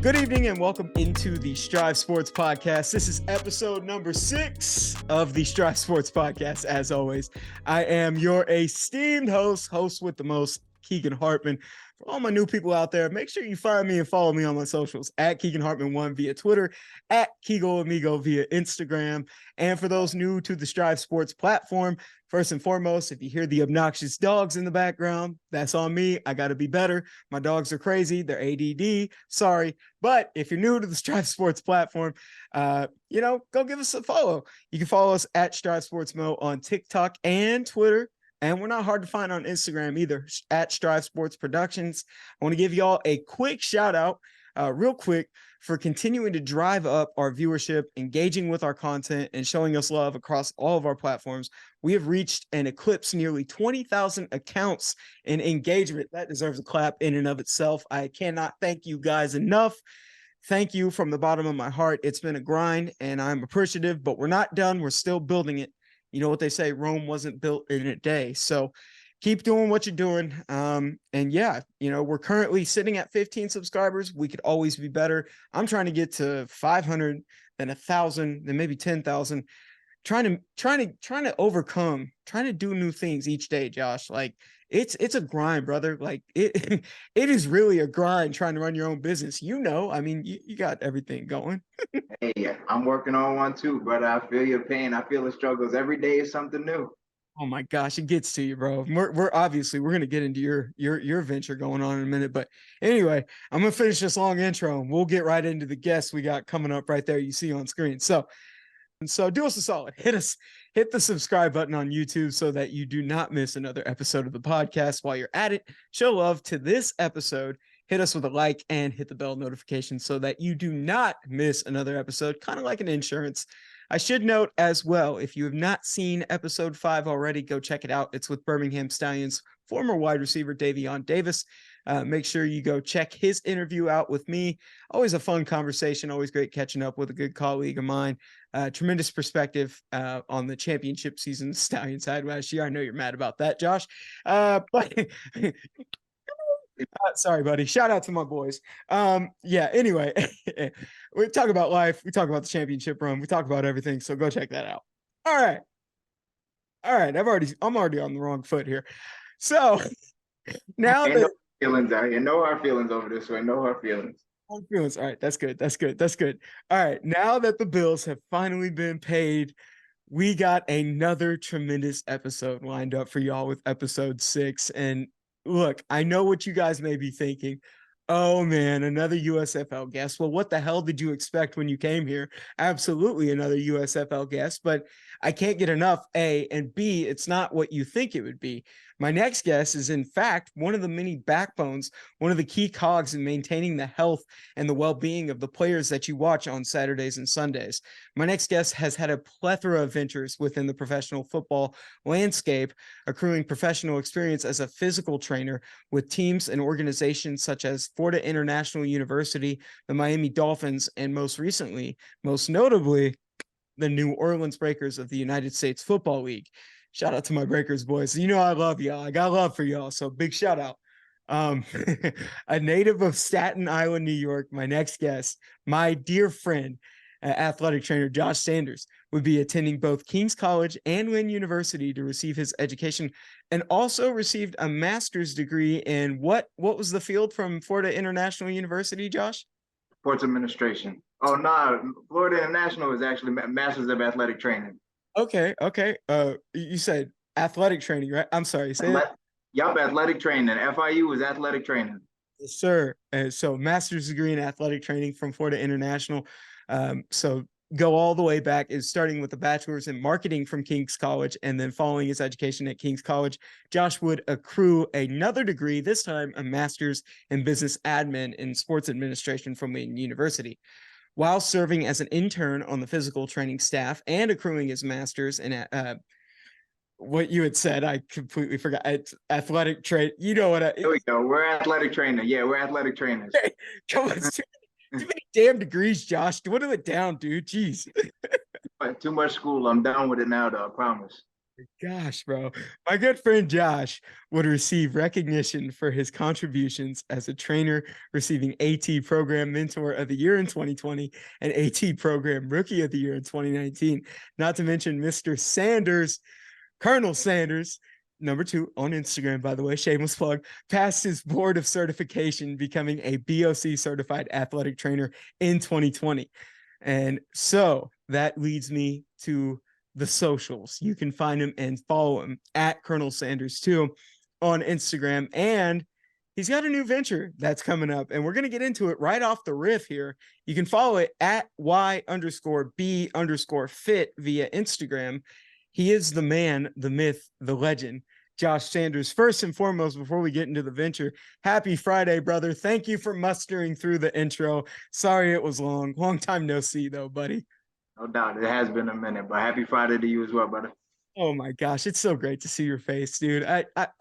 Good evening and welcome into the Strive Sports Podcast. This is episode number 6 of the Strive Sports Podcast. As always, I am your esteemed host with the most, Keegan Hartman. For all my new people out there, make sure you find me and follow me on my socials at Keegan Hartman1 via Twitter, at Kego Amigo via Instagram. And for those new to the Strive Sports platform, first and foremost, if you hear the obnoxious dogs in the background, that's on me. I got to be better. My dogs are crazy. They're ADD. Sorry. But if you're new to the Strive Sports platform, go give us a follow. You can follow us at Strive Sports Mo on TikTok and Twitter. And we're not hard to find on Instagram either, at Strive Sports Productions. I want to give y'all a quick shout out, real quick, for continuing to drive up our viewership, engaging with our content, and showing us love across all of our platforms. We have reached and eclipsed nearly 20,000 accounts in engagement. That deserves a clap in and of itself. I cannot thank you guys enough. Thank you from the bottom of my heart. It's been a grind, and I'm appreciative, but we're not done. We're still building it. You know what they say, Rome wasn't built in a day. So keep doing what you're doing. We're currently sitting at 15 subscribers. We could always be better. I'm trying to get to 500, then 1,000, then maybe 10,000. Trying to overcome, trying to do new things each day, Josh. Like it's a grind, brother. Like it is really a grind trying to run your own business. I mean, you got everything going. Hey, I'm working on one too, brother. I feel your pain. I feel the struggles. Every day is something new. Oh my gosh, it gets to you, bro. We're gonna get into your venture going on in a minute, but anyway, I'm gonna finish this long intro and we'll get right into the guests we got coming up right there. You see on screen. So do us a solid. Hit the subscribe button on YouTube so that you do not miss another episode of the podcast. While you're at it, show love to this episode. Hit us with a like and hit the bell notification so that you do not miss another episode, kind of like an insurance. I should note as well, if you have not seen episode 5 already, go check it out. It's with Birmingham Stallions former wide receiver Davion Davis. Make sure you go check his interview out with me. Always a fun conversation, always great catching up with a good colleague of mine. Tremendous perspective on the championship season Stallions had last year. I know you're mad about that, Josh. Sorry, buddy. Shout out to my boys. Anyway, we talk about life. We talk about the championship run. We talk about everything. So go check that out. All right. I'm already on the wrong foot here. So now that feelings out here, no hard feelings over this way. No hard feelings. All right. That's good. All right. Now that the bills have finally been paid, we got another tremendous episode lined up for y'all with episode 6. And look, I know what you guys may be thinking. Oh man, another USFL guest. Well, what the hell did you expect when you came here? Absolutely another USFL guest, but I can't get enough, A, and B, it's not what you think it would be. My next guest is, in fact, one of the many backbones, one of the key cogs in maintaining the health and the well-being of the players that you watch on Saturdays and Sundays. My next guest has had a plethora of ventures within the professional football landscape, accruing professional experience as a physical trainer with teams and organizations such as Florida International University, the Miami Dolphins, and most notably, the New Orleans Breakers of the United States Football League. Shout out to my Breakers boys. You know I love y'all. I got love for y'all, so big shout out. A native of Staten Island, New York, my next guest, my dear friend, athletic trainer Josh Sanders, would be attending both King's College and Lynn University to receive his education, and also received a master's degree in what was the field from Florida International University, Josh? Sports administration. Oh, no, Florida International is actually Masters of Athletic Training. Okay. You said athletic training, right? I'm sorry. Say that. Yup, athletic training. FIU is athletic training. Yes, sir. So master's degree in athletic training from Florida International. So go all the way back, is starting with a bachelor's in marketing from King's College, and then following his education at King's College, Josh would accrue another degree, this time a master's in business admin and sports administration from Lynn University. While serving as an intern on the physical training staff and accruing his master's in what you had said, I completely forgot. It's athletic trade. You know what? There we go. We're athletic trainer. Yeah, we're athletic trainers. Come on, too many damn degrees, Josh. Whittle it down, dude. Jeez. Too much school. I'm done with it now, though. I promise. Gosh, bro. My good friend Josh would receive recognition for his contributions as a trainer, receiving AT Program Mentor of the Year in 2020 and AT Program Rookie of the Year in 2019. Not to mention Mr. Sanders, Colonel Sanders, #2 on Instagram, by the way, shameless plug, passed his board of certification, becoming a BOC certified athletic trainer in 2020. And so that leads me to the socials. You can find him and follow him at Colonel Sanders too on Instagram. And he's got a new venture that's coming up, and we're going to get into it right off the riff here. You can follow it at Y_B_fit via Instagram. He is the man, the myth, the legend, Josh Sanders. First and foremost, before we get into the venture, happy Friday, brother. Thank you for mustering through the intro. Sorry it was long. Long time no see, though, buddy. No doubt, it has been a minute, but happy Friday to you as well, brother. Oh my gosh, it's so great to see your face, dude.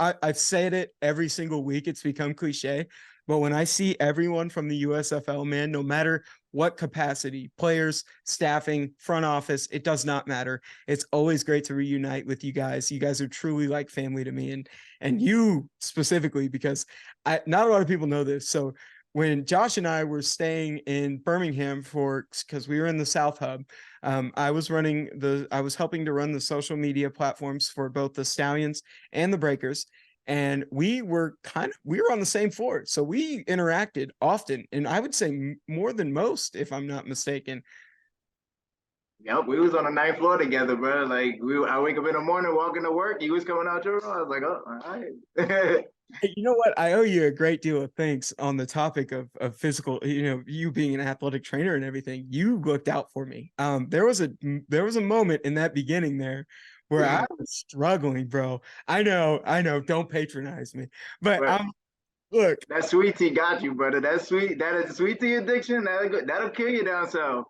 I've said it every single week. It's become cliche, but when I see everyone from the USFL, man, no matter what capacity, players, staffing, front office, it does not matter. It's always great to reunite with you guys. You guys are truly like family to me, and you specifically, because not a lot of people know this. So when Josh and I were staying in Birmingham because we were in the South Hub, I was helping to run the social media platforms for both the Stallions and the Breakers. And we were on the same floor. So we interacted often, and I would say more than most, if I'm not mistaken. Yep, we was on the ninth floor together, bro. Like I wake up in the morning, walking to work. He was coming out your room. I was like, oh, all right. Hey, you know what? I owe you a great deal of thanks on the topic of physical, you being an athletic trainer and everything. You looked out for me. There was a moment in that beginning there where I was struggling, bro. I know. Don't patronize me, but look. That sweet tea got you, brother. That's sweet. That is sweet tea addiction. That'll kill you down south.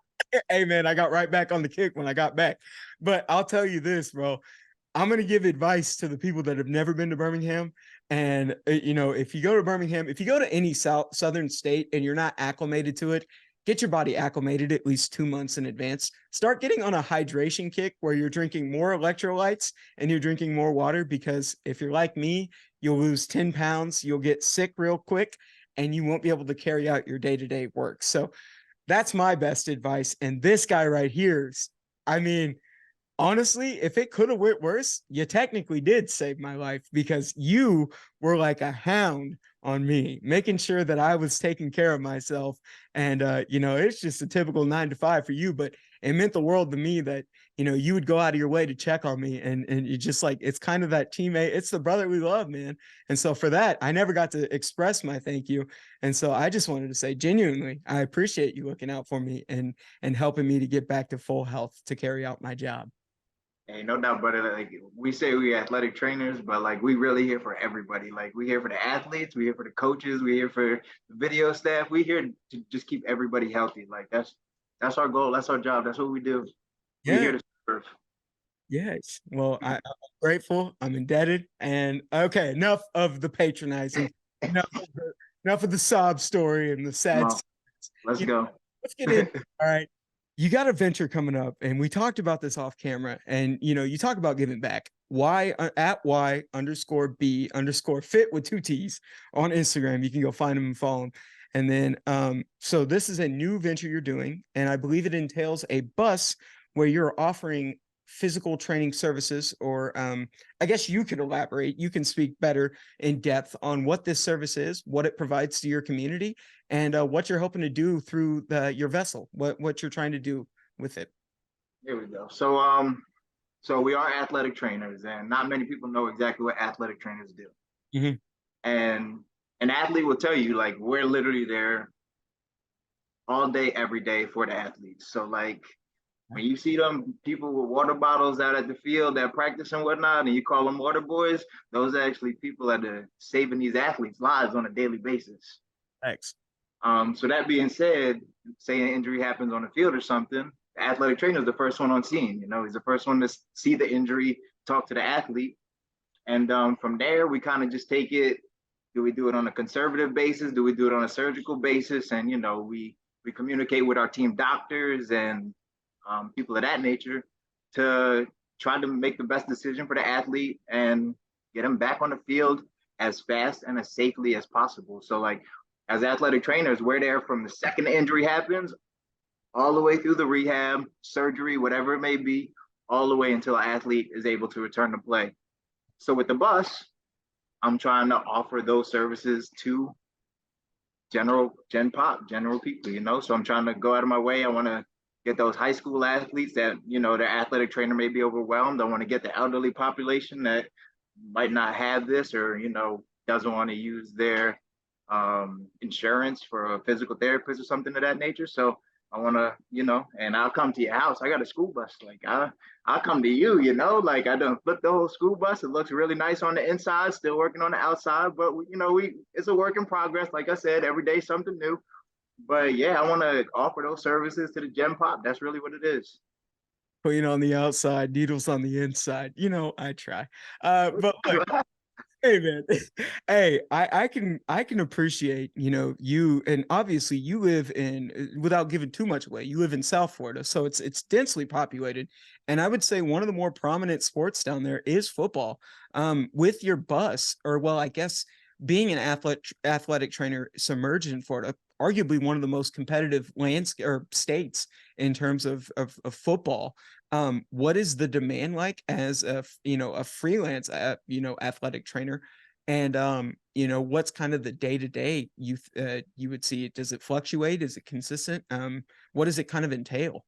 Hey man, I got right back on the kick when I got back. But I'll tell you this, bro. I'm going to give advice to the people that have never been to Birmingham. And, if you go to Birmingham, if you go to any southern state and you're not acclimated to it, get your body acclimated at least 2 months in advance. Start getting on a hydration kick where you're drinking more electrolytes and you're drinking more water, because if you're like me, you'll lose 10 pounds, you'll get sick real quick, and you won't be able to carry out your day-to-day work. So that's my best advice. And this guy right here, honestly, if it could have went worse, you technically did save my life, because you were like a hound on me, making sure that I was taking care of myself. And, it's just a typical 9 to 5 for you, but it meant the world to me that, you would go out of your way to check on me. And you just like, it's kind of that teammate. It's the brotherly love, man. And so for that, I never got to express my thank you. And so I just wanted to say, genuinely, I appreciate you looking out for me and helping me to get back to full health to carry out my job. Hey, no doubt, brother. Like we say we're athletic trainers, but like we really here for everybody. Like we here for the athletes, we here for the coaches, we here for the video staff. We here to just keep everybody healthy. Like that's our goal. That's our job. That's what we do. Yeah. We're here to serve. Yes. Well, I'm grateful. I'm indebted. And okay, enough of the patronizing. enough of the sob story and the sad. Let's go. Let's get in. All right. You got a venture coming up, and we talked about this off camera, and you talk about giving back. At Y_B_fit with 2 T's on Instagram. You can go find them and follow them. And then so this is a new venture you're doing, and I believe it entails a bus where you're offering physical training services, or I guess you could elaborate. You can speak better in depth on what this service is, what it provides to your community, and what you're hoping to do through your vessel, what you're trying to do with it. There we go. So we are athletic trainers, and not many people know exactly what athletic trainers do. Mm-hmm. And an athlete will tell you, like, we're literally there all day, every day for the athletes. So like, when you see them people with water bottles out at the field that practice and whatnot, and you call them water boys, those are actually people that are saving these athletes' lives on a daily basis. Thanks. So that being said, say an injury happens on the field or something, the athletic trainer is the first one on scene. He's the first one to see the injury, talk to the athlete. And from there, we kind of just take it. Do we do it on a conservative basis? Do we do it on a surgical basis? And, we communicate with our team doctors and people of that nature to try to make the best decision for the athlete and get him back on the field as fast and as safely as possible. So like as athletic trainers, we're there from the second the injury happens all the way through the rehab, surgery, whatever it may be, all the way until an athlete is able to return to play. So with the bus, I'm trying to offer those services to general people, you know. So I'm trying to go out of my way. I want to get those high school athletes that, you know, their athletic trainer may be overwhelmed. I want to get the elderly population that might not have this or, you know, doesn't want to use their insurance for a physical therapist or something of that nature. So I want to, you know, and I'll come to your house. I got a school bus. Like I'll come to you, you know, like I done flipped the whole school bus. It looks really nice on the inside, still working on the outside, but you know, it's a work in progress. Like I said, every day something new. But yeah, I want to offer those services to the Gen Pop. That's really what it is. Clean on the outside, needles on the inside. You know, I try. But look, hey man, hey, I can appreciate, you know, you, and obviously you live in, without giving too much away, you live in South Florida, so it's densely populated, and I would say one of the more prominent sports down there is football. With your bus, or well, I guess being an athletic trainer submerged in Florida, arguably one of the most competitive landscape or states in terms of football. What is the demand like as a, you know, a freelance, you know, athletic trainer? And, you know, what's kind of the day-to-day you would see? Does it fluctuate? Is it consistent? What does it kind of entail?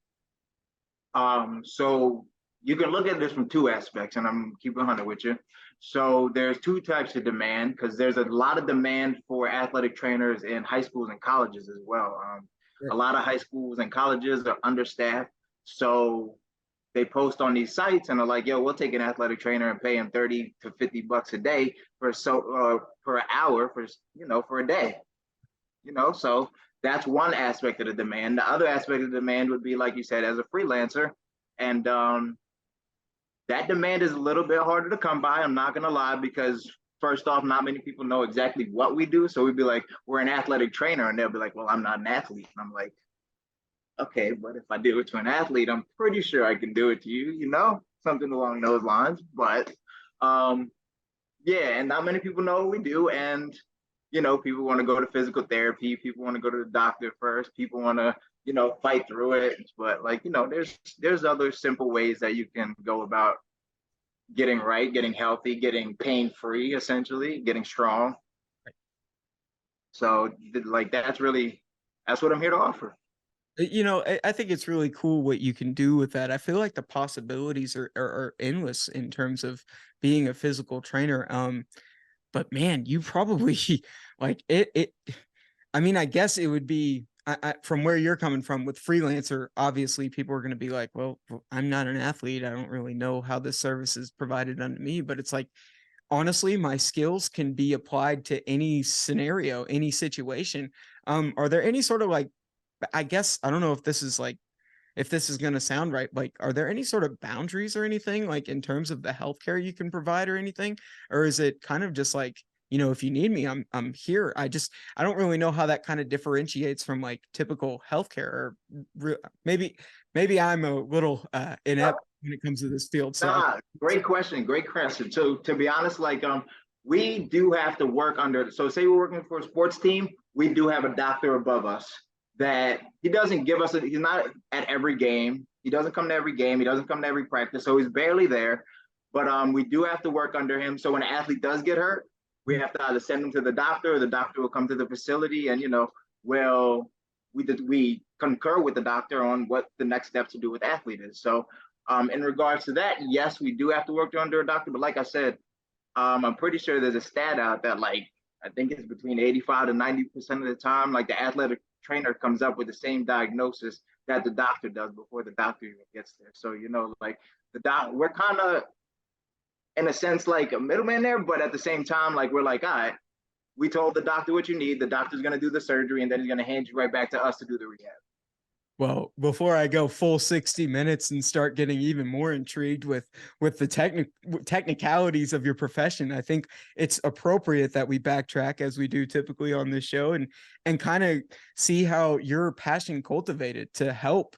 So you can look at this from two aspects, and I'm keeping 100 with you. So there's two types of demand because there's a lot of demand for athletic trainers in high schools and colleges as well. Sure. A lot of high schools and colleges are understaffed, so they post on these sites and are like, "Yo, we'll take an athletic trainer and pay him 30 to 50 bucks a day per hour for, you know, for a day." You know, so that's one aspect of the demand. The other aspect of the demand would be, like you said, as a freelancer, and that demand is a little bit harder to come by. I'm not gonna lie, because first off, not many people know exactly what we do. So we'd be like, "We're an athletic trainer," and they'll be like, "Well, I'm not an athlete." And I'm like, "Okay, but if I do it to an athlete, I'm pretty sure I can do it to you, you know, something along those lines." But yeah, and not many people know what we do. And you know, people want to go to physical therapy, people want to go to the doctor first, people want to, you know, fight through it. But like, you know, there's other simple ways that you can go about getting right, getting healthy, getting pain free, essentially, getting strong. So like that's what I'm here to offer. You know, I think it's really cool what you can do with that. I feel like the possibilities are endless in terms of being a physical trainer. But man, you probably like it. I mean, I guess it would be from where you're coming from with freelancer. Obviously, people are going to be like, well, I'm not an athlete. I don't really know how this service is provided unto me. But it's like, honestly, my skills can be applied to any scenario, any situation. Are there any sort of like, I guess, I don't know if this is like, if this is going to sound right, like, are there any sort of boundaries or anything like in terms of the healthcare you can provide or anything? Or is it kind of just like, you know, if you need me, I'm here. I don't really know how that kind of differentiates from like typical healthcare, or maybe I'm a little inept when it comes to this field. So Nah, great question. Great question. So to be honest, like we do have to work under, so say we're working for a sports team, we do have a doctor above us that he doesn't give us he's not at every game. He doesn't come to every game. He doesn't come to every practice. So he's barely there. But we do have to work under him. So when an athlete does get hurt, we have to either send him to the doctor, or the doctor will come to the facility, and you know, we concur with the doctor on what the next steps to do with the athlete is. So in regards to that, yes, we do have to work under a doctor. But like I said, I'm pretty sure there's a stat out that like I think it's between 85 to 90% of the time, like the athletic trainer comes up with the same diagnosis that the doctor does before the doctor even gets there. So, you know, like we're kind of in a sense like a middleman there, but at the same time, like we're like, all right, we told the doctor what you need. The doctor's going to do the surgery, and then he's going to hand you right back to us to do the rehab. Well, before I go full 60 minutes and start getting even more intrigued with the technicalities of your profession, I think it's appropriate that we backtrack as we do typically on this show and kind of see how your passion cultivated to help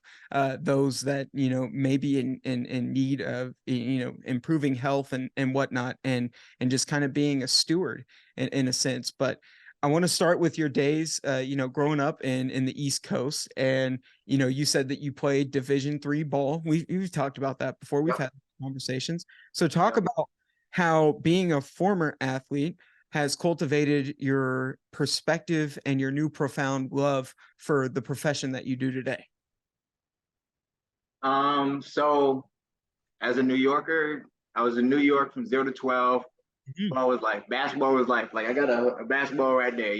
those that may be in need of improving health and whatnot, and just kind of being a steward in a sense. But I want to start with your days, growing up in the East Coast, and you said that you played Division III ball. We've talked about that before. We've Yep. had conversations. So talk Yep. about how being a former athlete has cultivated your perspective and your new profound love for the profession that you do today. So as a New Yorker, I was in New York from 0 to 12. Mhm. Ball was life. Basketball was life. Like I got a basketball right there.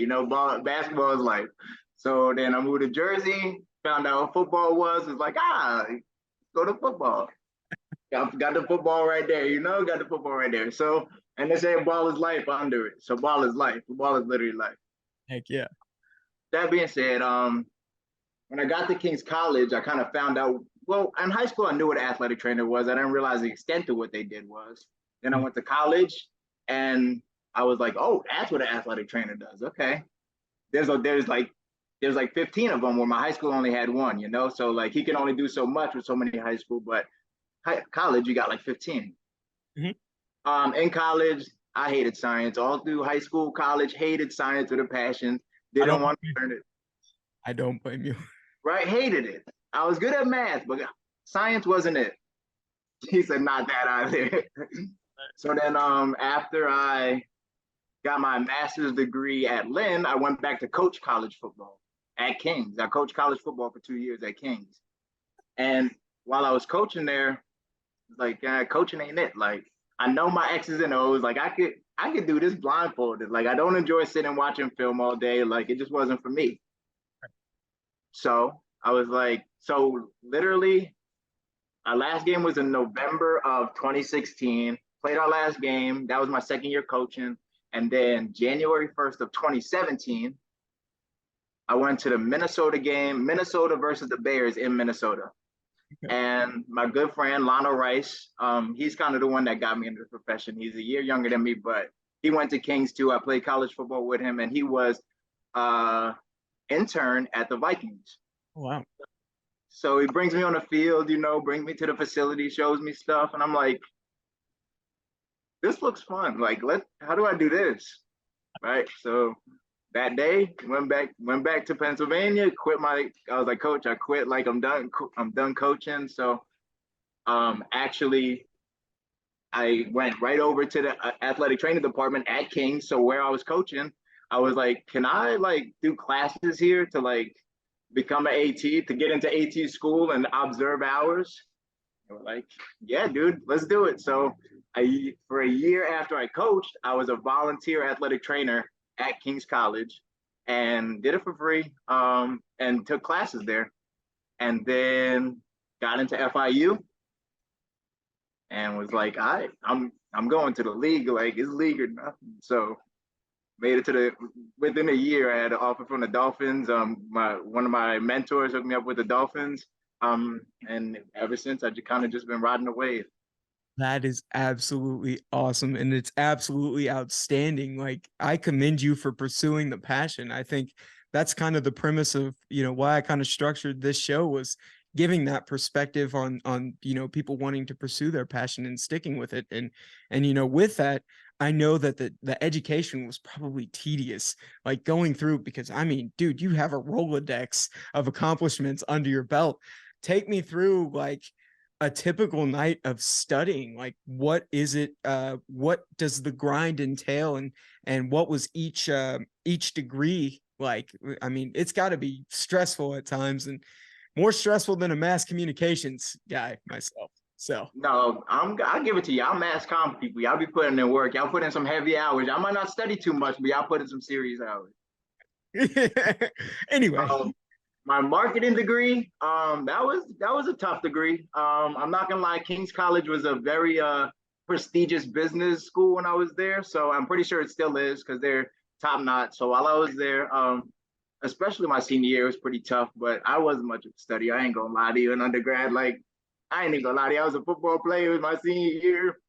Basketball is life. So then I moved to Jersey, found out what football was. It's like, go to football. Got the football right there. Got the football right there. So, and they say ball is life under it. So ball is life. Ball is literally life. Heck yeah. That being said, when I got to King's College, I kind of found out. Well, in high school, I knew what an athletic trainer was. I didn't realize the extent of what they did was. Then I went to college, and I was like, oh, that's what an athletic trainer does. Okay. There's like 15 of them where my high school only had one. So like he can only do so much with so many high school, but college you got like 15. Mhm. In college, I hated science. All through high school, college, hated science with a passion. I Didn't don't want to learn it. I don't blame you. Right? Hated it. I was good at math, but science wasn't it. He said, not that either. So then after I got my master's degree at Lynn, I went back to coach college football at Kings. I coached college football for 2 years at Kings. And while I was coaching there, like coaching ain't it. Like I know my X's and O's. Like I could do this blindfolded. Like I don't enjoy sitting watching film all day. Like it just wasn't for me. So I was like, so literally our last game was in November of 2016. Played our last game. That was my second year coaching. And then January 1st of 2017, I went to the Minnesota game, Minnesota versus the Bears in Minnesota. Okay. And my good friend, Lionel Rice, he's kind of the one that got me into the profession. He's a year younger than me, but he went to Kings too. I played college football with him, and he was intern at the Vikings. Oh, wow. So he brings me on the field, brings me to the facility, shows me stuff, and I'm like, this looks fun. Like, how do I do this? Right. So that day, went back to Pennsylvania, I was like, coach, I quit. Like I'm done coaching. So actually I went right over to the athletic training department at Kings. So where I was coaching, I was like, can I like do classes here to like become an AT, to get into AT school and observe hours? They were like, yeah, dude, let's do it. So for a year after I coached, I was a volunteer athletic trainer at King's College and did it for free, and took classes there. And then got into FIU and was like, I'm going to the league. Like it's league or nothing. So made it within a year. I had an offer from the Dolphins. One of my mentors hooked me up with the Dolphins. And ever since I kind of just been riding the wave. That is absolutely awesome. And it's absolutely outstanding. Like, I commend you for pursuing the passion. I think that's kind of the premise of, why I kind of structured this show, was giving that perspective on, people wanting to pursue their passion and sticking with it. And with that, I know that the education was probably tedious, like going through, because I mean, dude, you have a Rolodex of accomplishments under your belt. Take me through like a typical night of studying. Like, what is it? What does the grind entail, and what was each degree like? I mean, it's got to be stressful at times, and more stressful than a mass communications guy myself. So No, I'll give it to you. I'm mass comm people. Y'all be putting in work. Y'all put in some heavy hours. I might not study too much, but y'all put in some serious hours. anyway, My marketing degree, that was a tough degree. I'm not gonna lie, King's College was a very prestigious business school when I was there. So I'm pretty sure it still is because they're top notch. So while I was there, especially my senior year, was pretty tough, but I wasn't much of a study. I ain't gonna lie to you. In undergrad, like, I ain't even gonna lie to you. I was a football player. It was my senior year.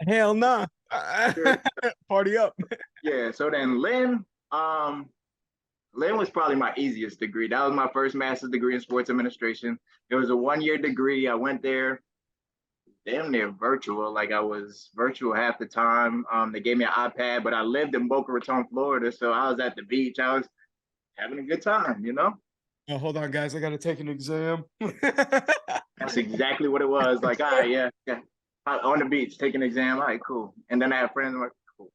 Hell nah. Party up. Yeah. So then Lynn was probably my easiest degree. That was my first master's degree in sports administration. It was a 1-year degree. I went there damn near virtual. Like, I was virtual half the time. They gave me an iPad, but I lived in Boca Raton, Florida. So I was at the beach. I was having a good time, you know? Oh, hold on, guys. I gotta take an exam. That's exactly what it was. Like, all right, yeah, yeah. On the beach, take an exam. All right, cool. And then I had friends. I'm like, cool.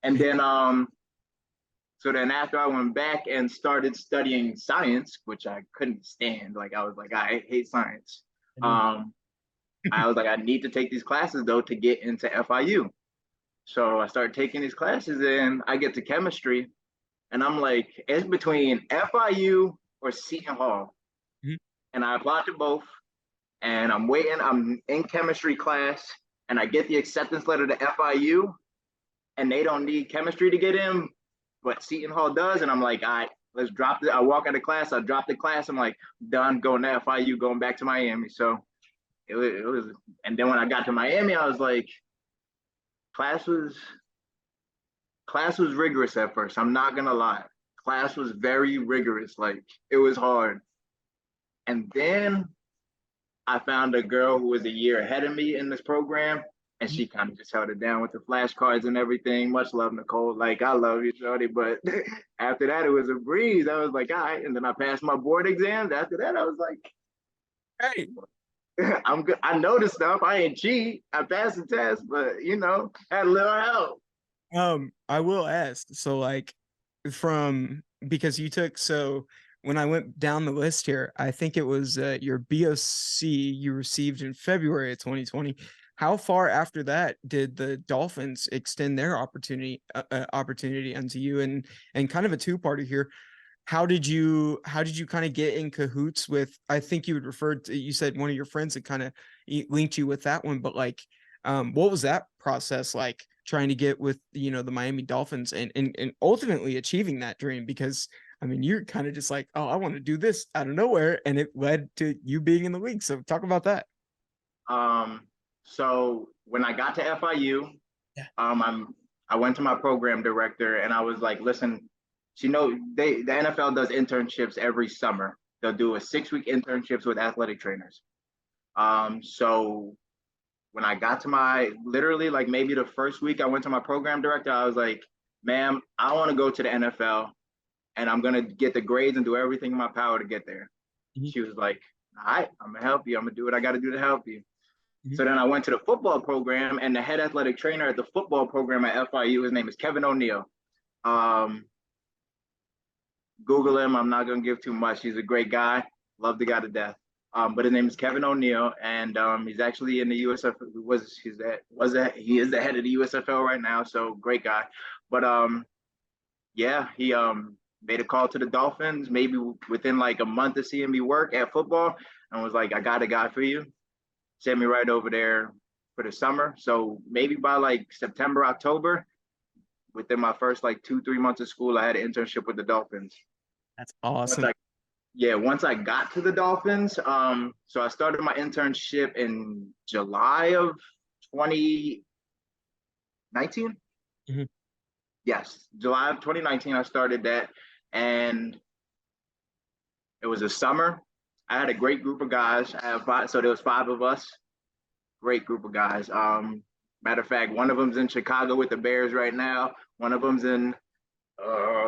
And then so then after I went back and started studying science, which I couldn't stand, like, I was like, I hate science. I was like, I need to take these classes though to get into FIU. So I started taking these classes and I get to chemistry and I'm like, it's between FIU or Seton Hall. Mhm. And I applied to both and I'm waiting. I'm in chemistry class and I get the acceptance letter to FIU and they don't need chemistry to get in, but Seton Hall does. And I'm like, all right, let's drop it. I walk out of class. I drop the class. I'm like, done, going to FIU, going back to Miami. So it was, and then when I got to Miami, I was like, class was rigorous at first. I'm not gonna lie. Class was very rigorous. Like, it was hard. And then I found a girl who was a year ahead of me in this program, and she kind of just held it down with the flashcards and everything. Much love, Nicole. Like, I love you, Shorty. But after that, it was a breeze. I was like, all right. And then I passed my board exams. After that, I was like, Hey, I'm good. I know the stuff. I ain't cheat. I passed the test, but had a little help. I will ask. So, like, from because you took so when I went down the list here, I think it was your BOC you received in February of 2020. How far after that did the Dolphins extend their opportunity unto you? And kind of a two-parter here. How did you kind of get in cahoots with, I think you had referred to, you said one of your friends had kind of linked you with that one, but like what was that process like trying to get with the Miami Dolphins and ultimately achieving that dream? Because I mean, you're kind of just like, oh, I want to do this out of nowhere, and it led to you being in the league. So talk about that. So when I got to FIU, Yeah. I went to my program director and I was like, listen, the NFL does internships every summer. They'll do a 6-week internships with athletic trainers. So when I got to literally like maybe the first week I went to my program director, I was like, ma'am, I want to go to the NFL and I'm going to get the grades and do everything in my power to get there. Mhm. She was like, all right, I'm going to help you. I'm going to do what I got to do to help you. Mhm. So then I went to the football program and the head athletic trainer at the football program at FIU, his name is Kevin O'Neill. Google him. I'm not going to give too much. He's a great guy. Love the guy to death. But his name is Kevin O'Neill, and he's actually in the USFL. He is the head of the USFL right now. So great guy. But yeah, he made a call to the Dolphins maybe within like a month of seeing me work at football, and was like, I got a guy for you. Sent me right over there for the summer. So maybe by like September, October, within my first like 2-3 months of school, I had an internship with the Dolphins. That's awesome. Once I got to the Dolphins, so I started my internship in July of 2019. Mhm. Yes, July of 2019, I started that, and it was a summer. I had a great group of guys. So there was 5 of us. Great group of guys. Matter of fact, one of them's in Chicago with the Bears right now. One of them's in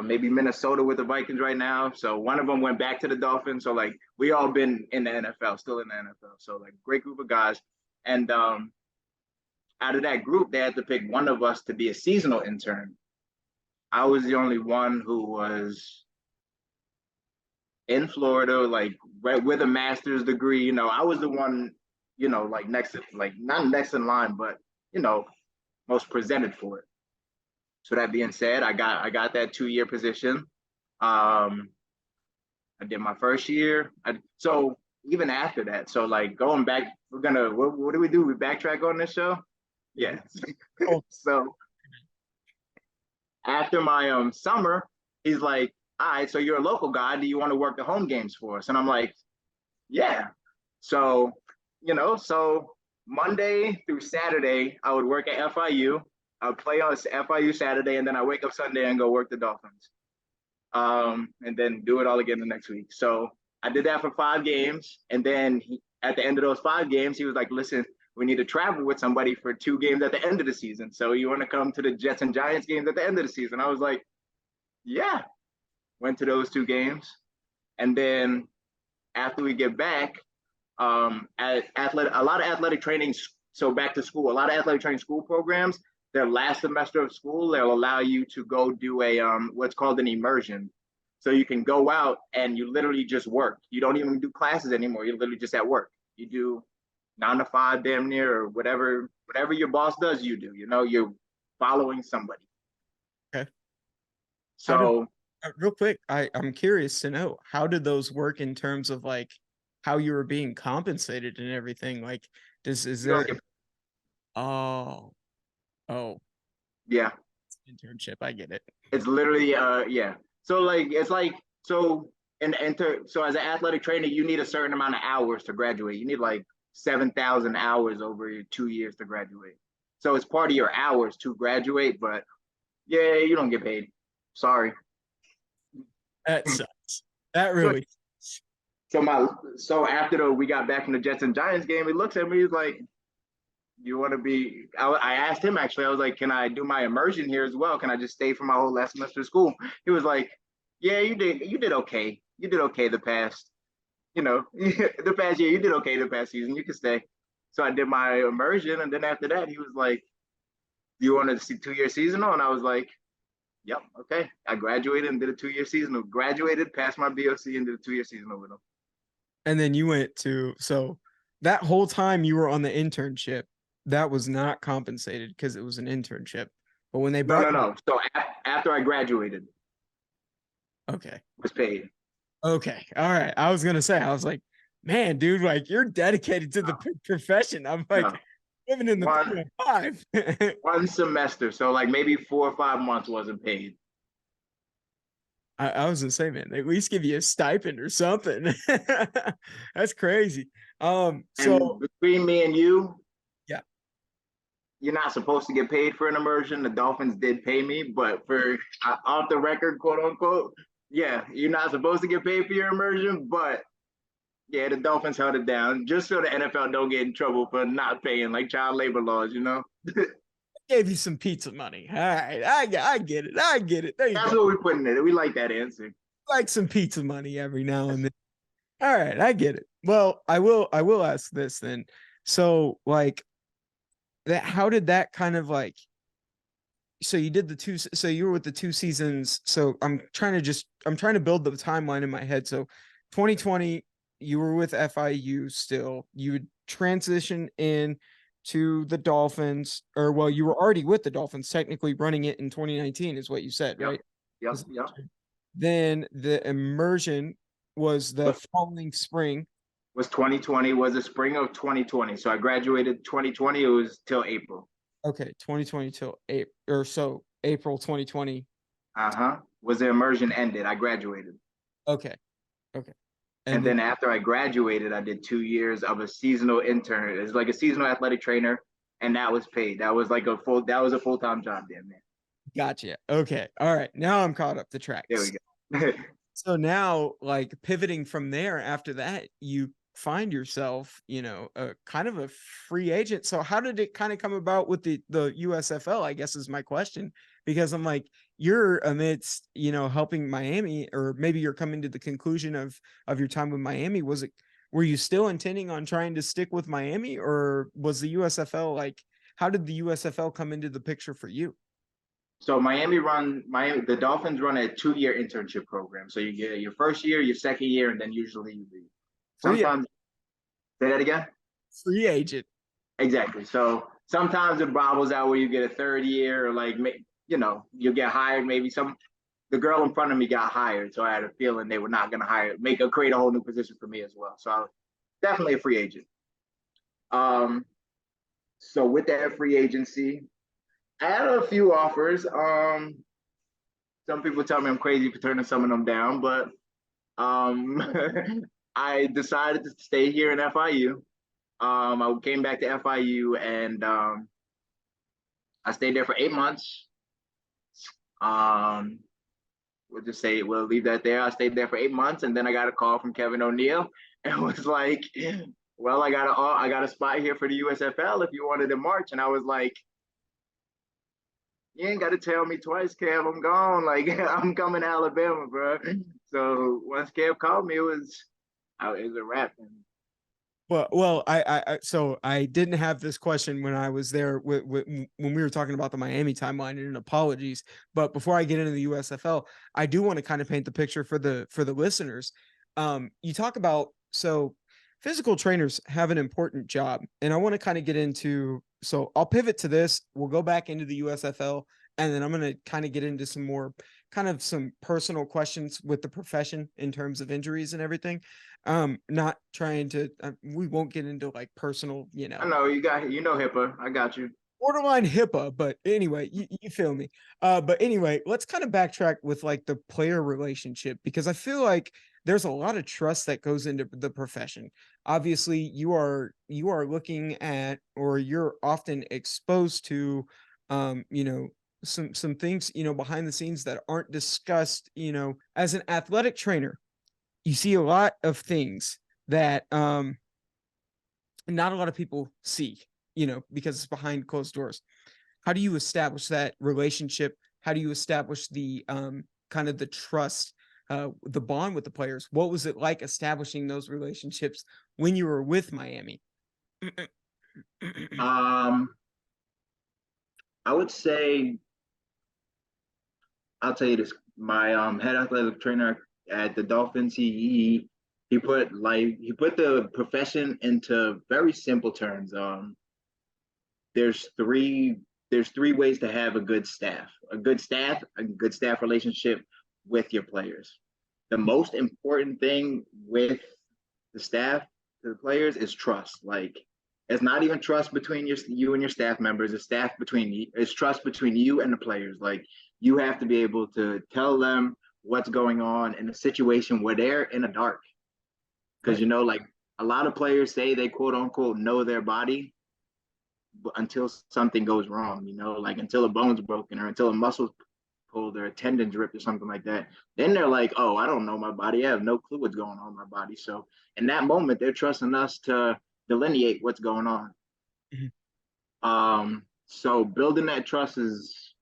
maybe Minnesota with the Vikings right now. So one of them went back to the Dolphins. So like we all been in the NFL, still in the NFL. So like great group of guys. And out of that group, they had to pick one of us to be a seasonal intern. I was the only one who was in Florida, like right with a master's degree. I was the one, like not next in line, but most presented for it. So that being said, I got that 2-year position. I did my first year. So even after that, so like going back, what do we do? We backtrack on this show? Yeah. Oh, So after my summer, he's like, all right, so you're a local guy. Do you want to work the home games for us? And I'm like, yeah. So, so Monday through Saturday, I would work at FIU. I would play on FIU Saturday, and then I wake up Sunday and go work the Dolphins. And then do it all again the next week. So I did that for 5 games. And then at the end of those 5 games, he was like, listen, we need to travel with somebody for 2 games at the end of the season. So you want to come to the Jets and Giants games at the end of the season? I was like, yeah. Went to those 2 games. And then after we get back, a lot of athletic training, so back to school, a lot of athletic training school programs, their last semester of school, they'll allow you to go do a what's called an immersion. So you can go out and you literally just work. You don't even do classes anymore. You're literally just at work. You do 9 to 5 damn near, or whatever your boss does, you do. You're following somebody. Okay. So real quick, I'm curious to know, how did those work in terms of like how you were being compensated and everything? Like, is there oh yeah, internship? I get it. it's literally yeah. So like it's like so so as an athletic trainer, you need a certain amount of hours to graduate. You need like 7,000 hours over your 2 years to graduate. So it's part of your hours to graduate, but yeah, you don't get paid. Sorry. That sucks. That really. So after we got back from the Jets and Giants game, he looks at me, he's like, you want to be, I asked him actually, I was like, can I do my immersion here as well? Can I just stay for my whole last semester of school? He was like, yeah, you did okay. You did okay the past, the past year, you did okay the past season. You can stay. So I did my immersion. And then after that, he was like, do you want to see 2-year seasonal? And I was like, yep, okay. I graduated and did a 2-year seasonal. Graduated, passed my BOC, and did a 2-year seasonal with him. And then you went to, so that whole time you were on the internship, that was not compensated because it was an internship. But when they brought no. So after I graduated, okay, was paid. Okay, all right. I was gonna say, I was like, man, dude, like you're dedicated to the profession. I'm like living in the 5. 1 semester, so like maybe 4 or 5 months wasn't paid. I was gonna say, man, they at least give you a stipend or something. That's crazy. So and between me and you, yeah, you're not supposed to get paid for an immersion. The Dolphins did pay me, but for off the record, quote unquote, yeah, you're not supposed to get paid for your immersion, but yeah, the Dolphins held it down just so the NFL don't get in trouble for not paying, like child labor laws, gave you some pizza money. All right, I get it. I get it. There you That's go. what we put in it. We like that answer. Like some pizza money every now and then. All right, I get it. Well, I will ask this then. So like that, how did that kind of like, so you did so you were with the 2 seasons. So I'm trying to build the timeline in my head. So 2020, you were with FIU still. You would transition in to the Dolphins, or well, you were already with the Dolphins, technically running it in 2019 is what you said, right? Yep. Then the immersion was the following spring. Was 2020, was the spring of 2020. So I graduated 2020, it was till April. Okay, 2020 till April, or so April 2020. Was the immersion ended. I graduated. Okay. And then after I graduated, I did 2 years of a seasonal intern. It's like a seasonal athletic trainer, and that was paid. That was a full-time job there, man. Gotcha. Okay. All right. Now I'm caught up to track. There we go. So now, like pivoting from there, after that, you find yourself, a kind of a free agent. So how did it kind of come about with the USFL, I guess is my question, because I'm like, you're amidst, helping Miami, or maybe you're coming to the conclusion of your time with Miami. Were you still intending on trying to stick with Miami, or was the USFL like, how did the USFL come into the picture for you? So the Dolphins run a 2-year internship program. So you get your first year, your second year, and then usually you leave. Sometimes, say that again? Free agent. Exactly. So sometimes it bobbles out where you get a 3rd year, or like, you'll get hired. Maybe the girl in front of me got hired. So I had a feeling they were not going to create a whole new position for me as well. So I was definitely a free agent. So with that free agency, I had a few offers. some people tell me I'm crazy for turning some of them down, but I decided to stay here in FIU. I came back to FIU and I stayed there for 8 months. We'll leave that there. I stayed there for 8 months, and then I got a call from Kevin O'Neill and was like, "Well, I got a spot here for the USFL if you wanted to march." And I was like, "You ain't got to tell me twice, Kev. I'm gone. Like I'm coming to Alabama, bro." So once Kev called me, it was a wrap. Well, so I didn't have this question when I was there when we were talking about the Miami timeline, and apologies. But before I get into the USFL, I do want to kind of paint the picture for the listeners. You talk about, so physical trainers have an important job, and I want to kind of get into, so I'll pivot to this. We'll go back into the USFL, and then I'm going to kind of get into some more some personal questions with the profession in terms of injuries and everything. Not trying to, we won't get into like personal, I know HIPAA. I got you. Borderline HIPAA, but anyway, you feel me. But anyway, let's kind of backtrack with like the player relationship, because I feel like there's a lot of trust that goes into the profession. Obviously, you are looking at, or you're often exposed to, some things, behind the scenes that aren't discussed, as an athletic trainer. You see a lot of things that not a lot of people see, because it's behind closed doors. How do you establish that relationship? How do you establish the kind of the trust, the bond with the players? What was it like establishing those relationships when you were with Miami? I would say, I'll tell you this. My head athletic trainer at the Dolphins, he put the profession into very simple terms. There's three ways to have a good staff relationship with your players. The most important thing with the staff to the players is trust. Like, it's not even trust between you and your staff members. It's trust between you and the players. Like, you have to be able to tell them what's going on in a situation where they're in the dark. Because, like, a lot of players say they quote unquote know their body, but until something goes wrong, like until a bone's broken or until a muscle's pulled or a tendon's ripped or something like that, then they're like, "Oh, I don't know my body. I have no clue what's going on in my body." So in that moment, they're trusting us to delineate what's going on. Mm-hmm. So building that trust is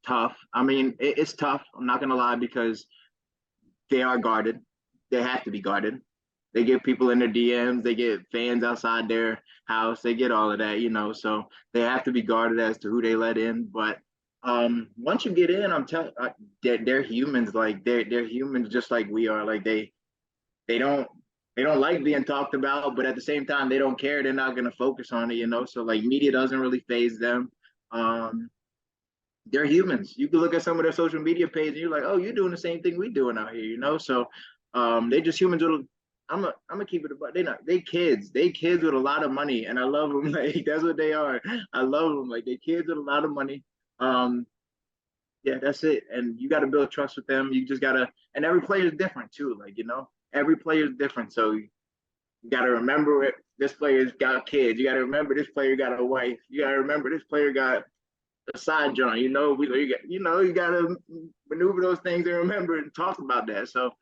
tough. I mean, it's tough. I'm not gonna lie, because they are guarded. They have to be guarded. They get people in their DMs. They get fans outside their house. They get all of that, So they have to be guarded as to who they let in. But once you get in, I'm telling, they're humans. Like they're humans just like we are. Like they don't like being talked about, but at the same time, they don't care. They're not gonna focus on it, So like media doesn't really faze them. They're humans. You can look at some of their social media pages and you're like, "Oh, you're doing the same thing we doing out here," So they're just humans with I'm gonna keep it about. They kids with a lot of money, and I love them. Like, that's what they are. I love them. Like, they kids with a lot of money. Yeah, that's it. And you got to build trust with them. You just gotta, and every player is different too. Like, every player is different. So you got to remember it. This player's got kids. You got to remember this player got a wife. You got to remember this player got a side joint. You got to maneuver those things and remember and talk about that. So,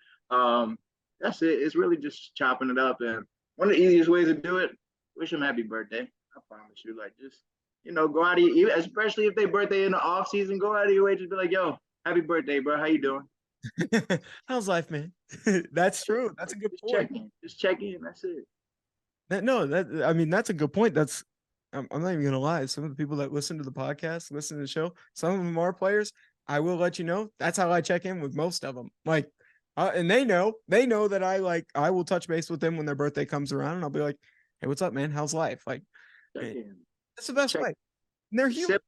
that's it. It's really just chopping it up. And one of the easiest ways to do it, wish them happy birthday. I promise you. Like, just, go out of your, especially if they birthday in the off season, go out of your way. Just be like, "Yo, happy birthday, bro. How you doing?" How's life, man? That's true. That's a good point. Just check in. That's it. That's a good point. I'm not even gonna lie. Some of the people that listen to the podcast, listen to the show, some of them are players. I will let you know. That's how I check in with most of them. Like, and they know that I will touch base with them when their birthday comes around, and I'll be like, "Hey, what's up, man? How's life?" Like, that's the best way. And they're human.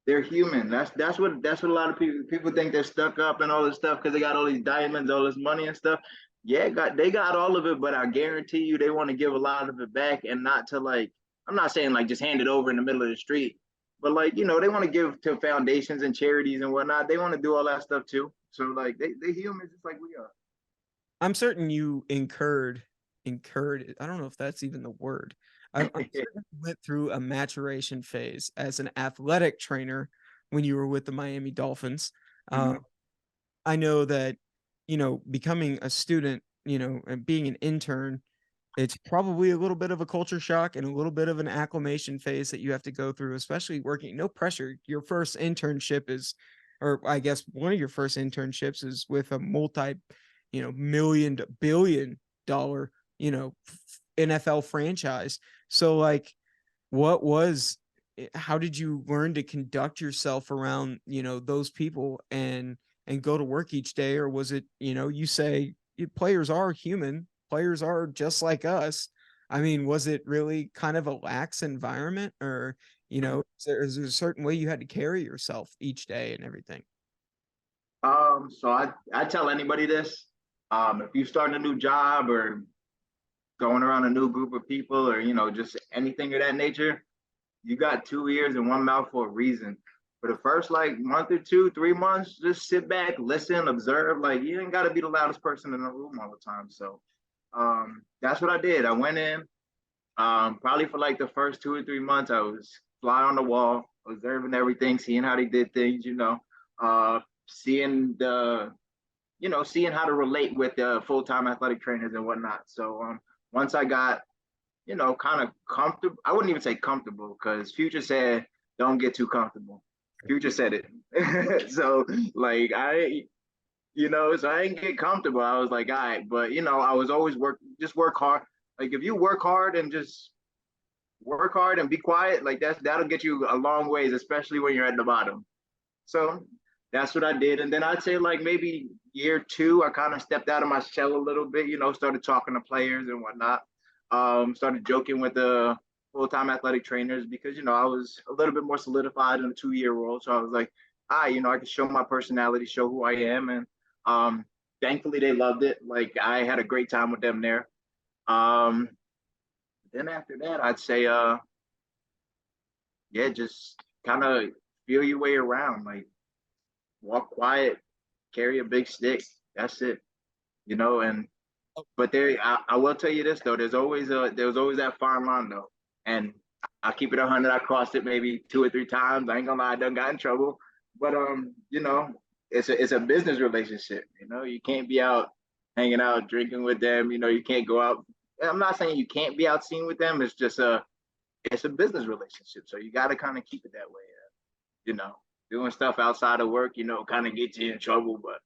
They're human. That's what a lot of people think they're stuck up and all this stuff because they got all these diamonds, all this money and stuff. Yeah, they got all of it, but I guarantee you they want to give a lot of it back, and not to, like, I'm not saying like just hand it over in the middle of the street, But like, you know, they want to give to foundations and charities and whatnot. They want to do all that stuff too. So like they humans just like we are. I'm certain you incurred. I don't know if that's even the word. I'm certain you went through a maturation phase as an athletic trainer when you were with the Miami Dolphins. Mm-hmm. I know that, becoming a student, and being an intern, it's probably a little bit of a culture shock and a little bit of an acclimation phase that you have to go through, especially working. No pressure. Your first internship is, or I guess one of your first internships is with a million to billion dollar, NFL franchise. So like, what was, how did you learn to conduct yourself around, those people and go to work each day? Or was it, you say players are human, players are just like us. I mean, was it really kind of a lax environment, or, is there a certain way you had to carry yourself each day and everything? So I tell anybody this. If you start a new job or going around a new group of people or you know just anything of that nature, you got 2 ears and one mouth for a reason. For the first like month or two, 3 months, just sit back, listen, observe. Like you ain't got to be the loudest person in the room all the time. So that's what I did. I went in. Probably for like the first 2 or 3 months, I was fly on the wall, observing everything, seeing how they did things. Seeing seeing how to relate with the full-time athletic trainers and whatnot. So once I got kind of comfortable. I wouldn't even say comfortable because Future said, don't get too comfortable. Future said it. So, like, so I didn't get comfortable. I was like, all right. But, I was always just work hard. Like, if you work hard and just work hard and be quiet, like, that'll get you a long ways, especially when you're at the bottom. So, that's what I did. And then I'd say, like, maybe year two, I kind of stepped out of my shell a little bit, started talking to players and whatnot. Started joking with the full-time athletic trainers because I was a little bit more solidified in a 2 year role. So I was like, I can show my personality, show who I am, and thankfully they loved it. Like I had a great time with them there. Um, then after that, I'd say, yeah, just kind of feel your way around, like walk quiet, carry a big stick. That's it, and but I will tell you this though. There was always that fine line though, and I keep it 100. I crossed it maybe 2 or 3 times. I ain't gonna lie, I done got in trouble. But it's a business relationship. You can't be out hanging out drinking with them. You can't go out. I'm not saying you can't be out seen with them. It's a business relationship. So you got to kind of keep it that way. You know, doing stuff outside of work, kind of gets you in trouble. But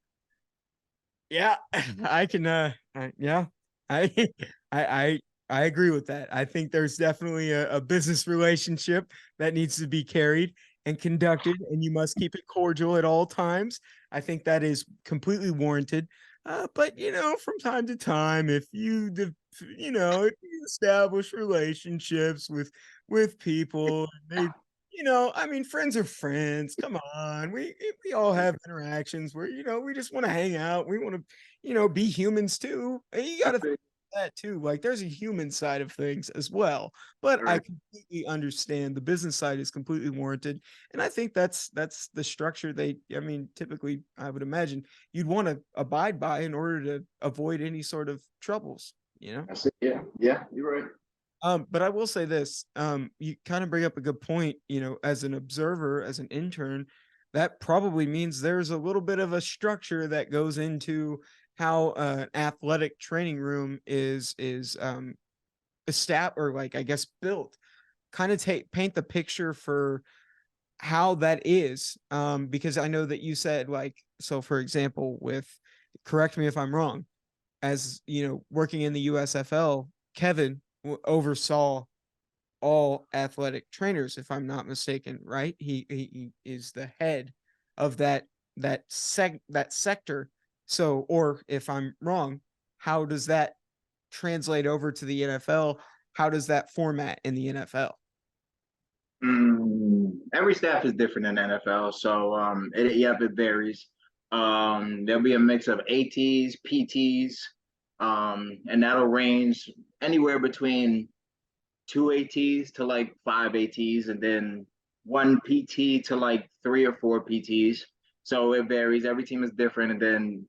Yeah, I can. Yeah, I, I, I, I agree with that. I think there's definitely a business relationship that needs to be carried and conducted, and you must keep it cordial at all times. I think that is completely warranted. But from time to time, if you establish relationships with people, they I mean, friends are friends. Come on. We all have interactions where, we just want to hang out. We want to, be humans too. And you got to think that too. Like there's a human side of things as well. But I completely understand the business side is completely warranted. And I think that's the structure I mean, typically I would imagine you'd want to abide by in order to avoid any sort of troubles. that's it. Yeah, yeah, you're right. But I will say this, you kind of bring up a good point, as an observer, as an intern, that probably means there's a little bit of a structure that goes into how an athletic training room is established, or like I guess built. Kind of paint the picture for how that is, because I know that you said, like, so for example, correct me if I'm wrong, as working in the USFL, Kevin oversaw all athletic trainers, if I'm not mistaken, right? He is the head of that sector. So, or if I'm wrong, how does that translate over to the NFL? How does that format in the NFL? Every staff is different in NFL, so it varies. There'll be a mix of ATs, PTs, and that'll range anywhere between 2 ATs to like 5 ATs, and then one PT to like 3 or 4 PTs. So it varies. Every team is different. And then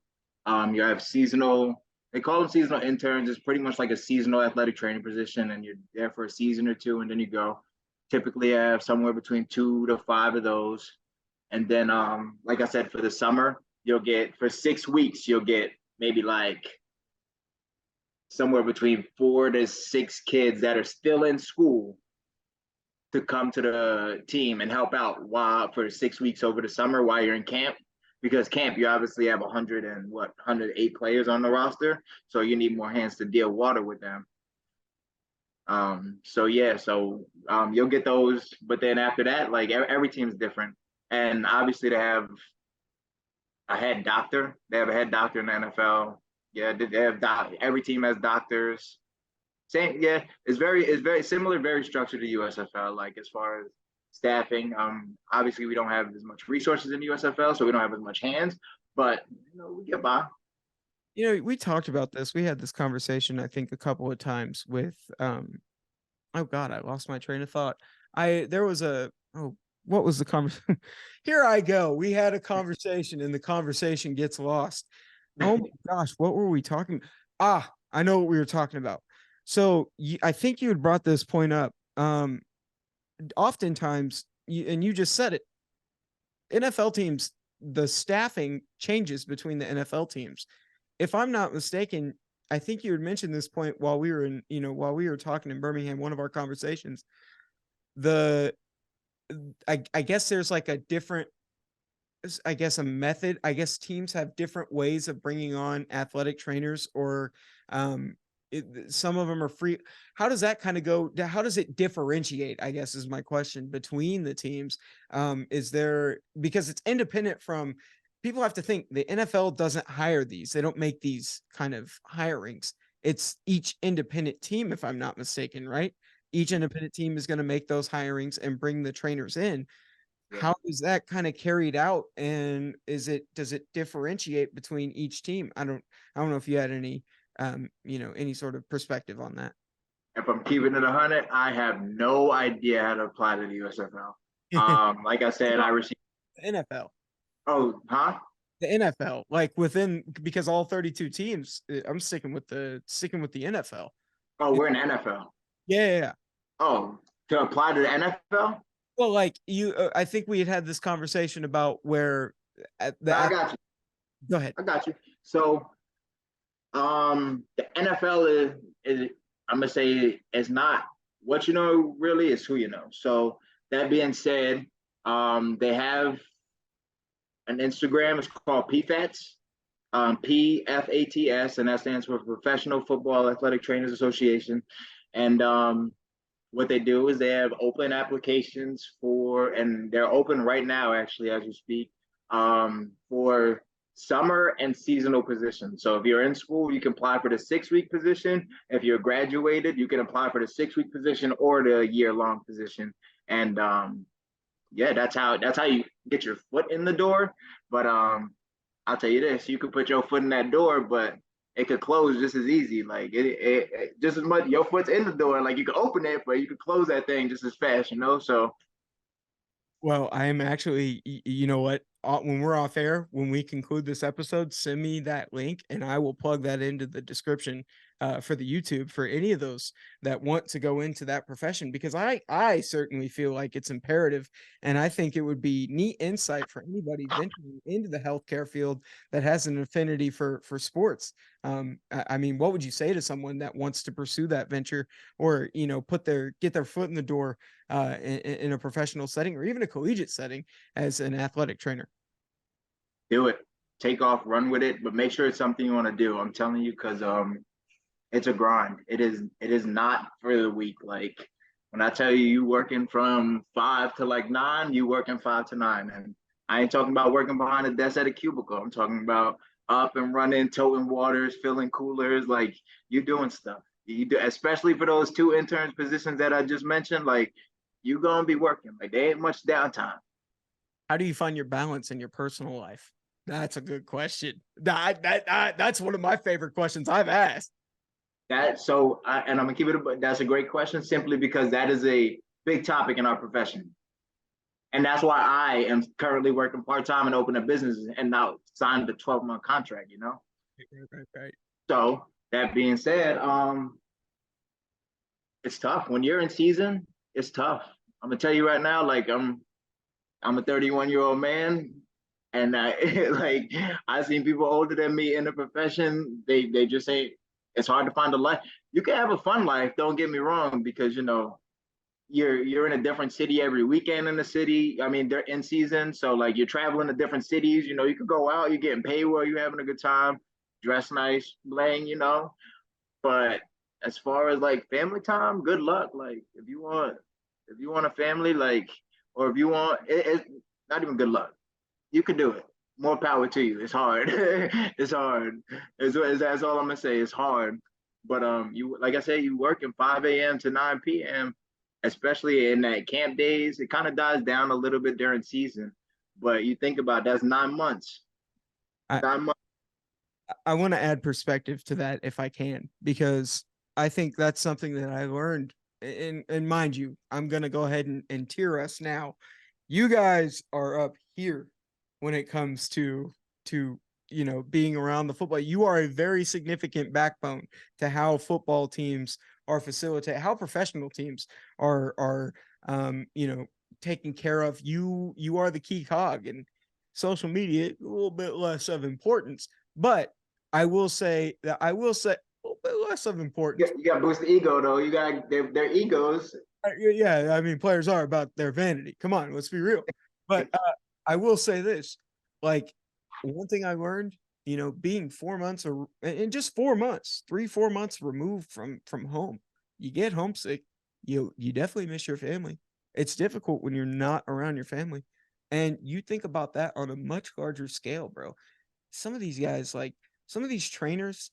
you have seasonal, they call them seasonal interns. It's pretty much like a seasonal athletic training position, and you're there for a season or two, and then you go. Typically, I have somewhere between 2 to 5 of those. And then, like I said, for the summer, you'll get for 6 weeks, you'll get maybe like somewhere between 4 to 6 kids that are still in school to come to the team and help out while for 6 weeks over the summer while you're in camp. Because camp, you obviously have 108 players on the roster, so you need more hands to deal water with them. So you'll get those, but then after that, like every team's different, and obviously they have a head doctor. They have a head doctor in the NFL. Yeah, they have every team has doctors. Same, yeah. It's very similar, very structured to USFL. Like as far as staffing, obviously we don't have as much resources in USFL, so we don't have as much hands. But we get by. We talked about this. We had this conversation, I think, a couple of times with oh God, I lost my train of thought. What was the conversation? Here I go. We had a conversation and the conversation gets lost. Oh my gosh, what were we talking? I know what we were talking about. So I think you had brought this point up. Oftentimes, you just said it, NFL teams, the staffing changes between the NFL teams. If I'm not mistaken, I think you had mentioned this point while we were talking in Birmingham, one of our conversations. I guess there's like a different, a method. I guess teams have different ways of bringing on athletic trainers, or some of them are free. How does that kind of go? How does it differentiate, I guess, is my question, between the teams? Because it's independent from, people have to think the NFL doesn't hire these. They don't make these kind of hirings. It's each independent team, if I'm not mistaken, right? Each independent team is going to make those hirings and bring the trainers in. Yeah. How is that kind of carried out? And does it differentiate between each team? I don't know if you had any, any sort of perspective on that. If I'm keeping it 100, I have no idea how to apply to the USFL. Like I said, I received the NFL. Oh, huh? The NFL, like because all 32 teams. I'm sticking with the NFL. Oh, we're in NFL. Yeah. Oh, to apply to the NFL? Well, like I think we had this conversation about where I got you. Go ahead. I got you. So, the NFL is I'm gonna say it's not what you know, really, it's who you know. So that being said, they have an Instagram. It's called PFATS, PFATS, and that stands for Professional Football Athletic Trainers Association. And what they do is they have open applications and they're open right now, actually, as we speak, for summer and seasonal positions. So if you're in school, you can apply for the 6-week position. If you're graduated, you can apply for the 6-week position or the year-long position. And that's how you get your foot in the door. But I'll tell you this: you could put your foot in that door, but it could close just as easy. Like it just as much. Your foot's in the door, like you could open it, but you could close that thing just as fast. So. Well, I am actually, you know what? When we're off air, when we conclude this episode, send me that link and I will plug that into the description for the YouTube for any of those that want to go into that profession, because I certainly feel like it's imperative. And I think it would be neat insight for anybody venturing into the healthcare field that has an affinity for sports. I mean, what would you say to someone that wants to pursue that venture, or, get their foot in the door in a professional setting or even a collegiate setting as an athletic trainer? Do it. Take off, run with it, but make sure it's something you want to do. I'm telling you, because it's a grind. It is not for the weak. Like when I tell you working from 5 to like 9, you working 5 to 9. And I ain't talking about working behind a desk at a cubicle. I'm talking about up and running, toting waters, filling coolers. Like you doing stuff. You do, especially for those 2 interns positions that I just mentioned. Like you gonna be working. Like there ain't much downtime. How do you find your balance in your personal life? That's a good question. That's one of my favorite questions I've asked. And I'm gonna keep it. That's a great question, simply because that is a big topic in our profession. And that's why I am currently working part-time and open a business and now signed a 12-month contract, you know? Right. So that being said, it's tough. When you're in season, it's tough. I'm gonna tell you right now, like I'm a 31-year-old man, and I like I've seen people older than me in the profession. They just say it's hard to find a life. You can have a fun life, don't get me wrong, because you know you're in a different city every weekend in the city. I mean, they're in season, so like you're traveling to different cities. You know, you could go out, you're getting paid well, you're having a good time, dress nice, bling, you know. But as far as like family time, good luck. Like if you want a family, like, or if you want, it's not even good luck. You can do it. More power to you. It's hard. It's hard. That's all I'm gonna say. It's hard. But you like I said, you working 5 a.m. to 9 p.m. Especially in that camp days. It kind of dies down a little bit during season. But you think about it, that's 9 months. I 9 months. I want to add perspective to that if I can, because I think that's something that I learned. And mind you, I'm gonna go ahead and tier us now. You guys are up here when it comes to being around the football. You are a very significant backbone to how football teams are facilitated, how professional teams are taken care of. You are the key cog, and social media a little bit less of importance, but I will say a little bit less of importance. You got to boost the ego though. You got their egos. Yeah, I mean, players are about their vanity. Come on, let's be real. But I will say this, like one thing I learned, being 4 months or in just 4 months, 3-4 months removed from home, you get homesick. You definitely miss your family. It's difficult when you're not around your family, and you think about that on a much larger scale, bro. Some of these guys, like some of these trainers,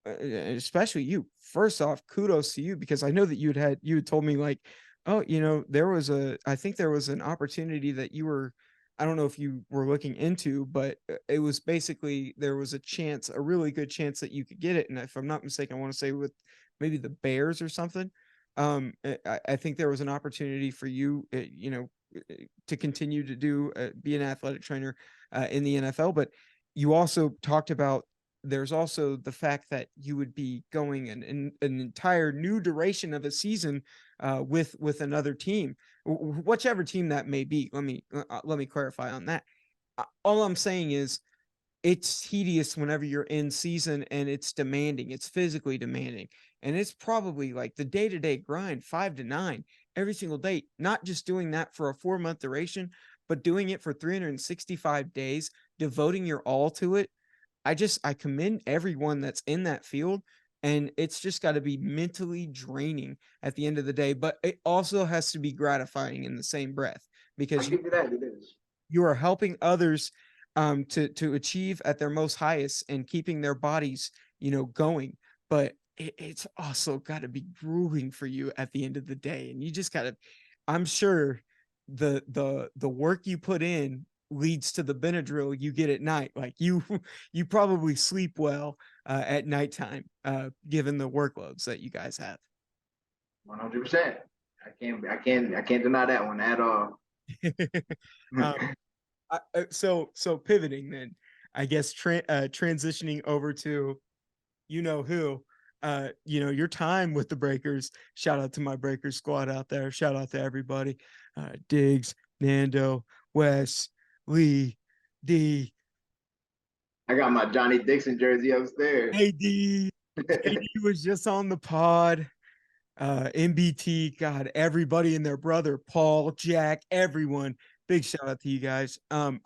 especially you. First off, kudos to you, because I know that you had told me like, oh, I think there was an opportunity that you were, I don't know if you were looking into, but it was basically there was a really good chance that you could get it. And if I'm not mistaken, I want to say with maybe the Bears or something. I think there was an opportunity for you, to continue to be an athletic trainer in the NFL, but you also talked about there's also the fact that you would be going an entire new duration of a season with another team, whichever team that may be. Let me clarify on that. All I'm saying is it's tedious whenever you're in season, and it's demanding. It's physically demanding, and it's probably like the day-to-day grind, 5 to 9 every single day. Not just doing that for a 4-month duration, but doing it for 365 days, devoting your all to it. I commend everyone that's in that field, and it's just got to be mentally draining at the end of the day, but it also has to be gratifying in the same breath, I because give you that. It is. you are helping others to achieve at their most highest and keeping their bodies, going. But it's also got to be grueling for you at the end of the day, and you just got to. I'm sure the work you put in leads to the Benadryl you get at night. Like you you probably sleep well at nighttime, given the workloads that you guys have. 100%. I can't deny that one at all. um, so pivoting then, I guess transitioning over to who, your time with the Breakers. Shout out to my Breakers squad out there. Shout out to everybody. Diggs, Nando, Wes, Lee, D. I got my Johnny Dixon jersey upstairs. AD. AD was just on the pod. MBT, God, everybody and their brother, Paul, Jack, everyone. Big shout out to you guys. I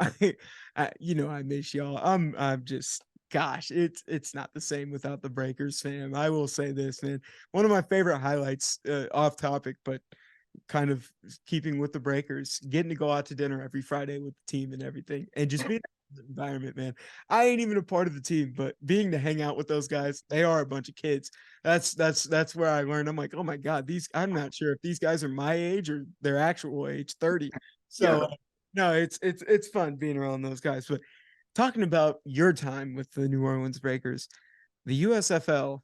miss y'all. I'm just, gosh, it's not the same without the Breakers, fam. I will say this, man. One of my favorite highlights, off topic, but kind of keeping with the Breakers, getting to go out to dinner every Friday with the team and everything, and just being in the environment, man. I ain't even a part of the team, but being to hang out with those guys, they are a bunch of kids. That's where I learned. I'm like, oh my God, I'm not sure if these guys are my age or their actual age, 30. So Yeah. no, it's fun being around those guys. But talking about your time with the New Orleans Breakers, the USFL,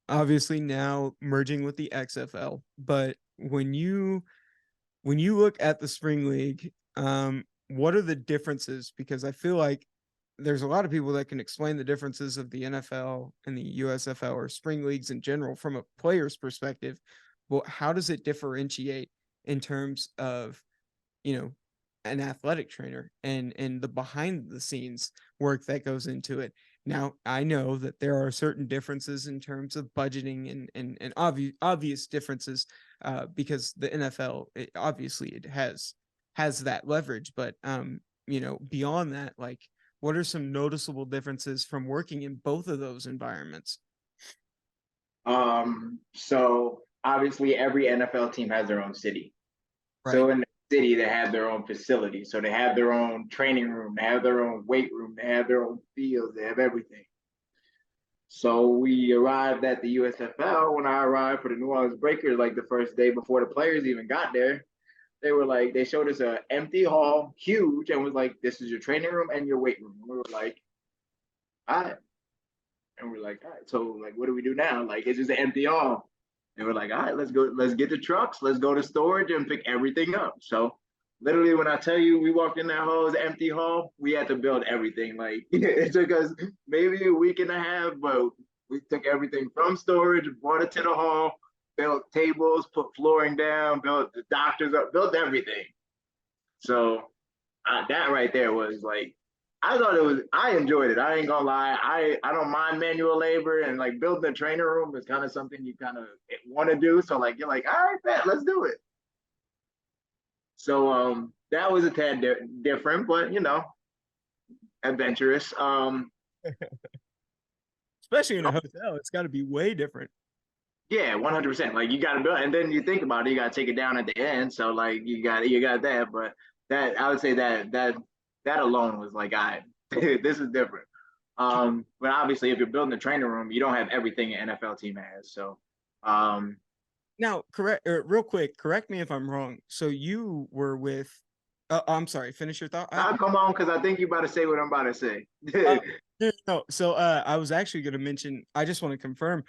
obviously now merging with the XFL, but when you when you look at the spring league, what are the differences? Because I feel like there's a lot of people that can explain the differences of the NFL and the USFL or spring leagues in general from a player's perspective. Well, how does it differentiate in terms of, you know, an athletic trainer and the behind the scenes work that goes into it? Now, I know that there are certain differences in terms of budgeting and obvious differences because the NFL obviously it has that leverage, but beyond that, like, what are some noticeable differences from working in both of those environments? So obviously every NFL team has their own city. Right. So in the city, they have their own facilities. So they have their own training room, they have their own weight room, they have their own fields, they have everything. So we arrived at the USFL. When I arrived for the New Orleans Breakers, like the first day before the players even got there, they were like, they showed us an empty hall, huge, and was like, this is your training room and your weight room. And we were like, all right. And we're like, all right, so like, what do we do now? Like, it's just an empty hall. And we're like, all right, let's go, let's get the trucks, let's go to storage and pick everything up. So literally when I tell you we walked in that hall, it's an empty hall, we had to build everything. Like it took us maybe a week and a half, but we took everything from storage, brought it to the hall, built tables, put flooring down, built the doctors up, built everything. So that right there was like, I enjoyed it. I ain't gonna lie. I don't mind manual labor, and like building a trainer room is kind of something you kind of want to do. So like, you're like, all right, bet, let's do it. So that was a tad different, but adventurous. Especially in a hotel, it's got to be way different. Yeah, 100%. Like you got to build, and then you think about it, you got to take it down at the end. So like you got that, but that I would say that alone was like, I this is different. But obviously, if you're building a training room, you don't have everything an NFL team has. So, Now, real quick, correct me if I'm wrong. So you were with, I'm sorry, finish your thought. I'll come on because I think you about to say what I'm about to say. Uh, no, so I was actually going to mention, I just want to confirm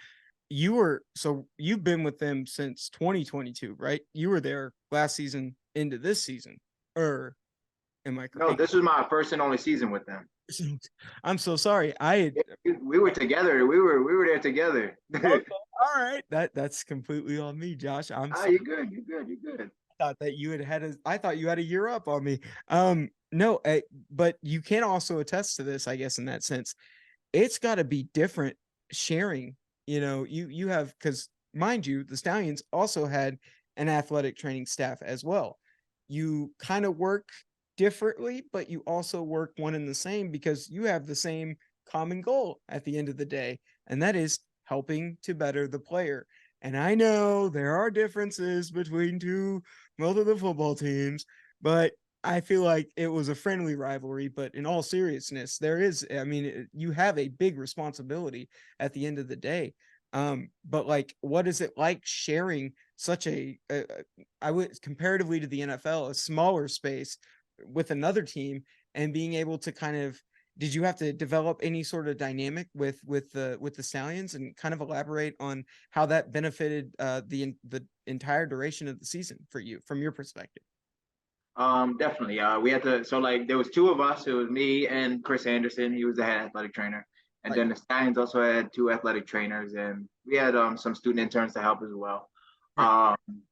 you've been with them since 2022, right? You were there last season into this season, or am I No, correct? this was my first and only season with them. I'm so sorry. We were together. We were there together. Okay, all right. That's completely on me, Josh. I'm Ah, sorry. you're good. You're good. You're good. Thought that I thought you had a year up on me. No, but you can also attest to this, I guess, in that sense. It's got to be different sharing. You have, because mind you, the Stallions also had an athletic training staff as well. You kind of work differently, but you also work one and the same because you have the same common goal at the end of the day, and that is helping to better the player. And I know there are differences between both of the football teams, but I feel like it was a friendly rivalry. But in all seriousness, you have a big responsibility at the end of the day. But like, what is it like sharing such I would comparatively to the NFL, a smaller space with another team and being able to kind of, did you have to develop any sort of dynamic with the Stallions, and kind of elaborate on how that benefited the entire duration of the season for you from your perspective? Definitely. We had to. So like, there was two of us. It was me and Chris Anderson. He was the head athletic trainer, and Right. then the Stallions also had two athletic trainers, and we had some student interns to help as well. Right. Um,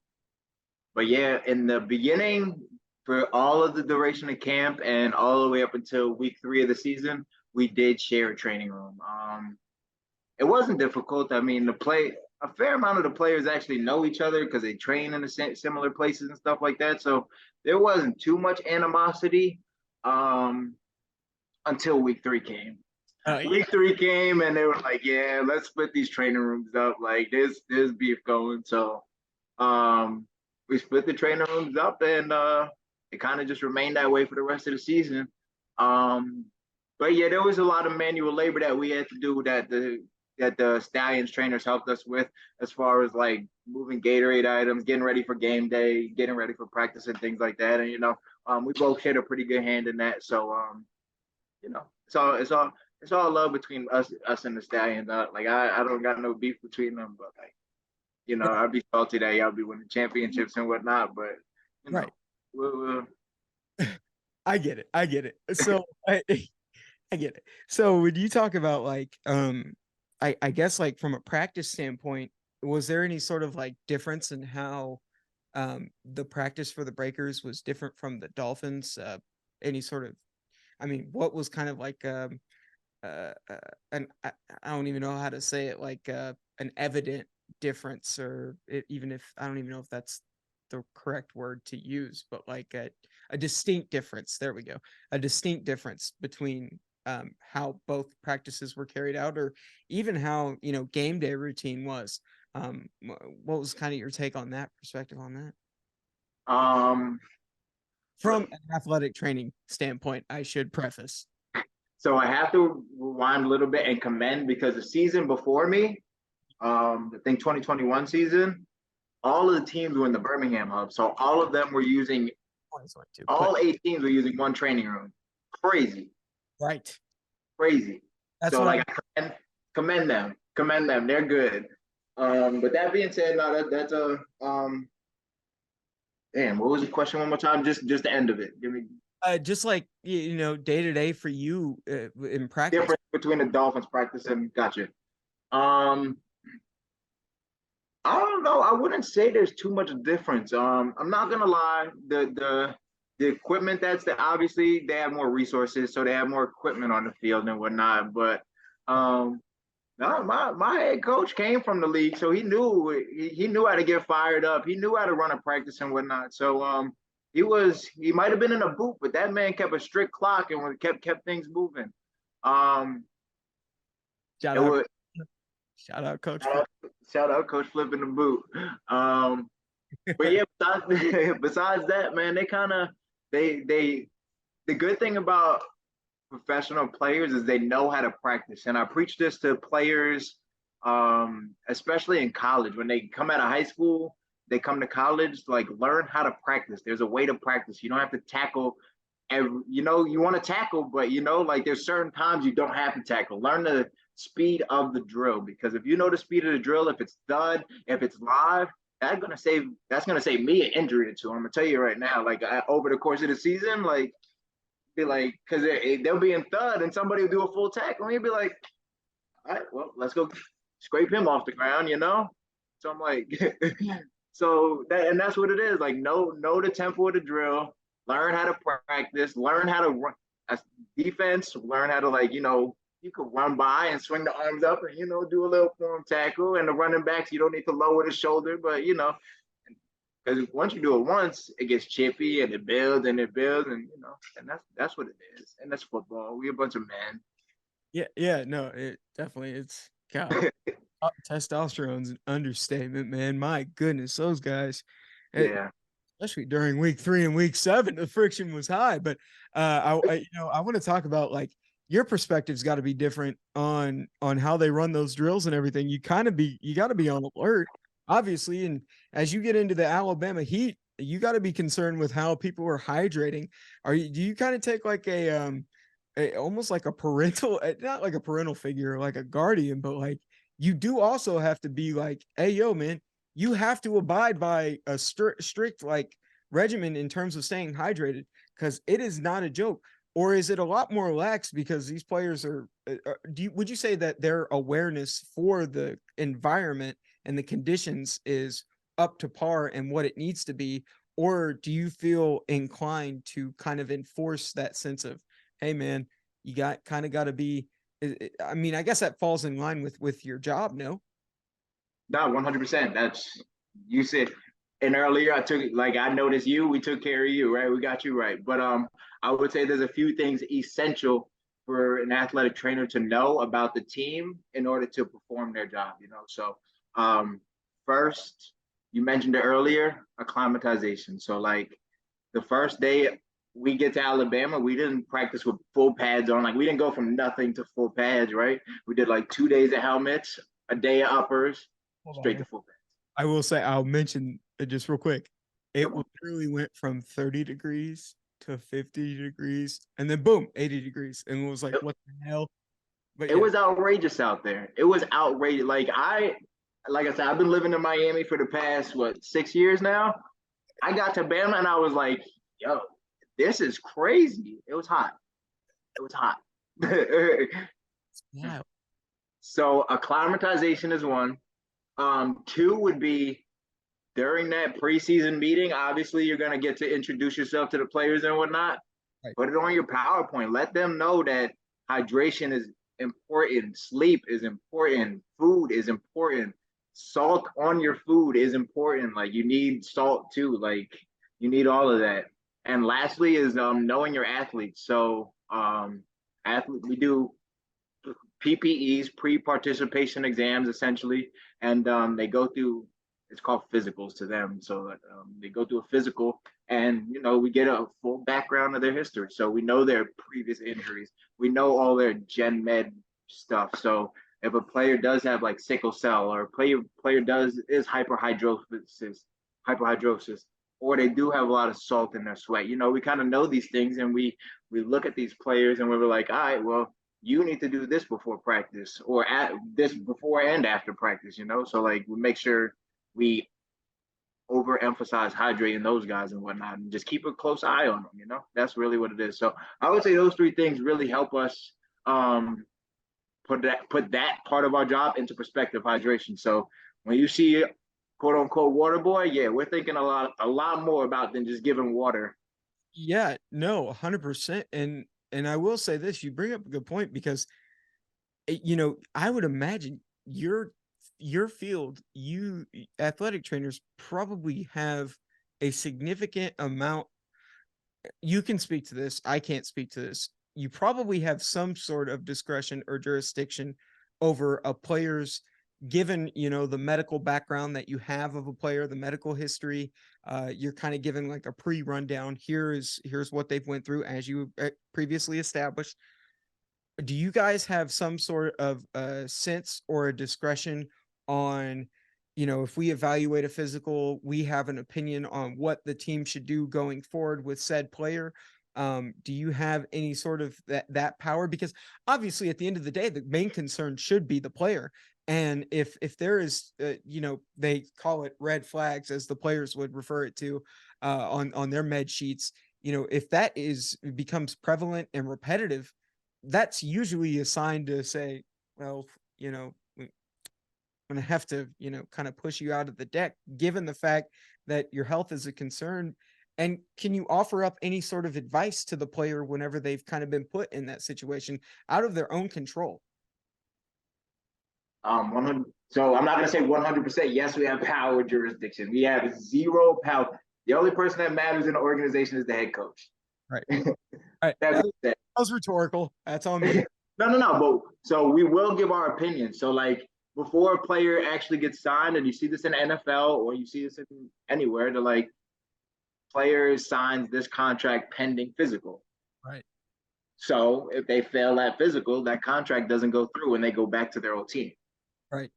but yeah, in the beginning, for all of the duration of camp and all the way up until week 3 of the season, we did share a training room. It wasn't difficult. I mean, a fair amount of the players actually know each other because they train in the similar places and stuff like that. So there wasn't too much animosity um, until week 3 came. Yeah. Week 3 came and they were like, "Yeah, let's split these training rooms up. Like, there's beef going." So um, we split the training rooms up, and it kind of just remained that way for the rest of the season. Um, but yeah, there was a lot of manual labor that we had to do that the Stallions trainers helped us with, as far as like moving Gatorade items, getting ready for game day, getting ready for practice and things like that. And we both shared a pretty good hand in that. So it's all love between us and the Stallions. Like I don't got no beef between them, but like I'd be salty that y'all be winning championships and whatnot. But you know, Right. we're I get it. I get it. So I get it. So when you talk about like I guess like from a practice standpoint, was there any sort of like difference in how the practice for the Breakers was different from the Dolphins? Any sort of, I mean, what was kind of like and I don't even know how to say it, like an evident difference, or even if I don't even know if that's the correct word to use, but like a distinct difference. There we go. A distinct difference between how both practices were carried out, or even how, you know, game day routine was. What was kind of your take on that perspective on that? um From an athletic training standpoint, I should preface. so I have to rewind a little bit and commend because the season before me, I think 2021 season, all of the teams were in the Birmingham hub. So all of them were using 2022, but all 8 teams were using one training room. Crazy, right. crazy. That's So what I like I commend them. They're good. But that being said, no, that's a damn. What was the question one more time? Just the end of it. Give me just like, you know, day to day for you in practice. difference between the Dolphins practice and gotcha. Um, I don't know. I wouldn't say there's too much difference. I'm not gonna lie. The equipment that's the obviously they have more resources, so they have more equipment on the field and whatnot. But no, my head coach came from the league, so he knew how to get fired up. He knew how to run a practice and whatnot. So he might have been in a boot, but that man kept a strict clock and kept things moving. Um, Shout it out, was shout out, Coach. shout out Coach Flip in the boot. Um, but yeah, besides that, man, they kind of they the good thing about professional players is they know how to practice, and I preach this to players, especially in college. When they come out of high school, they come to college, like learn how to practice. There's a way to practice. You don't have to tackle you know, you want to tackle, but you know, like there's certain times you don't have to tackle. Learn the speed of the drill, because if you know the speed of the drill, if it's dud, if it's live, that's gonna save me an injury or two. I'm gonna tell you right now, like over the course of the season, like be like, because they'll be in thud and somebody will do a full tackle and you'll be like, all right, well, let's go scrape him off the ground, you know? So I'm like, that's what it is. Like, know the tempo of the drill, learn how to practice, learn how to run as defense, learn how to, like, you know, you could run by and swing the arms up and, you know, do a little form tackle. And the running backs, you don't need to lower the shoulder, but, you know, because once you do it once, it gets chippy and it builds and it builds, and you know, and that's what it is. And that's football. We a bunch of men. Yeah, no, it definitely, it's God. Testosterone's an understatement, man. My goodness, those guys. Yeah. Especially during week 3 and week 7, the friction was high. But you know, I want to talk about like your perspective's got to be different on how they run those drills and everything. You got to be on alert, obviously. And as you get into the Alabama heat, you got to be concerned with how people are hydrating. Do you kind of take like almost like a parental, not like a parental figure, like a guardian, but like you do also have to be like, hey, yo, man, you have to abide by a strict like regimen in terms of staying hydrated, because it is not a joke. Or is it a lot more lax because these players are would you say that their awareness for the environment and the conditions is up to par and what it needs to be? Or do you feel inclined to kind of enforce that sense of, hey man, you got to be, I mean, I guess that falls in line with your job, no? No, 100%. That's you said. And earlier, I noticed you. We took care of you, right? We got you right. But I would say there's a few things essential for an athletic trainer to know about the team in order to perform their job. You know, so first, you mentioned it earlier, acclimatization. So like the first day we get to Alabama, we didn't practice with full pads on. Like we didn't go from nothing to full pads, right? We did like 2 days of helmets, a day of uppers, straight to full pads. I will say, I'll mention it just real quick. It literally went from 30 degrees to 50 degrees and then boom, 80 degrees. And it was like, what the hell? But it was outrageous out there. It was outrageous. Like I said, I've been living in Miami for the past 6 years now. I got to Bama and I was like, yo, this is crazy. It was hot. It was hot. Wow. So acclimatization is one. Two would be during that preseason meeting. Obviously, you're gonna get to introduce yourself to the players and whatnot. Right. Put it on your PowerPoint. Let them know that hydration is important, sleep is important, food is important, salt on your food is important. Like you need salt too. Like you need all of that. And lastly is knowing your athletes. So we do PPEs, pre-participation exams, essentially, and they go through. It's called physicals to them. So they go through a physical, and we get a full background of their history. So we know their previous injuries. We know all their gen med stuff. So if a player does have like sickle cell, or player is hyperhidrosis, or they do have a lot of salt in their sweat, we kind of know these things, and we look at these players, and we're like, all right, well, you need to do this before practice, or at this before and after practice, So like we make sure we overemphasize hydrating those guys and whatnot, and just keep a close eye on them. That's really what it is. So I would say those three things really help us put that part of our job into perspective. Hydration. So when you see quote unquote water boy, yeah, we're thinking a lot more about than just giving water. Yeah, no, 100%. And I will say this, you bring up a good point, because I would imagine your field, you athletic trainers probably have a significant amount. You can speak to this, I can't speak to this. You probably have some sort of discretion or jurisdiction over a player's, given the medical background that you have of a player, the medical history. You're kind of giving like a pre-rundown. Here's what they've went through, as you previously established. Do you guys have some sort of sense or a discretion on, if we evaluate a physical, we have an opinion on what the team should do going forward with said player? Do you have any sort of that power? Because obviously, at the end of the day, the main concern should be the player. And if there is, they call it red flags, as the players would refer it to on their med sheets. If that becomes prevalent and repetitive, that's usually a sign to say, well, I'm going to have to, kind of push you out of the deck, given the fact that your health is a concern. And can you offer up any sort of advice to the player whenever they've kind of been put in that situation out of their own control? 100. So I'm not going to say 100%. Yes, we have power jurisdiction. We have zero power. The only person that matters in the organization is the head coach. Right. Right. That was rhetorical. That's on me. No. But so we will give our opinion. So like before a player actually gets signed, and you see this in the NFL or you see this in anywhere, they're like, player signs this contract pending physical. Right. So if they fail that physical, that contract doesn't go through, and they go back to their old team. Right.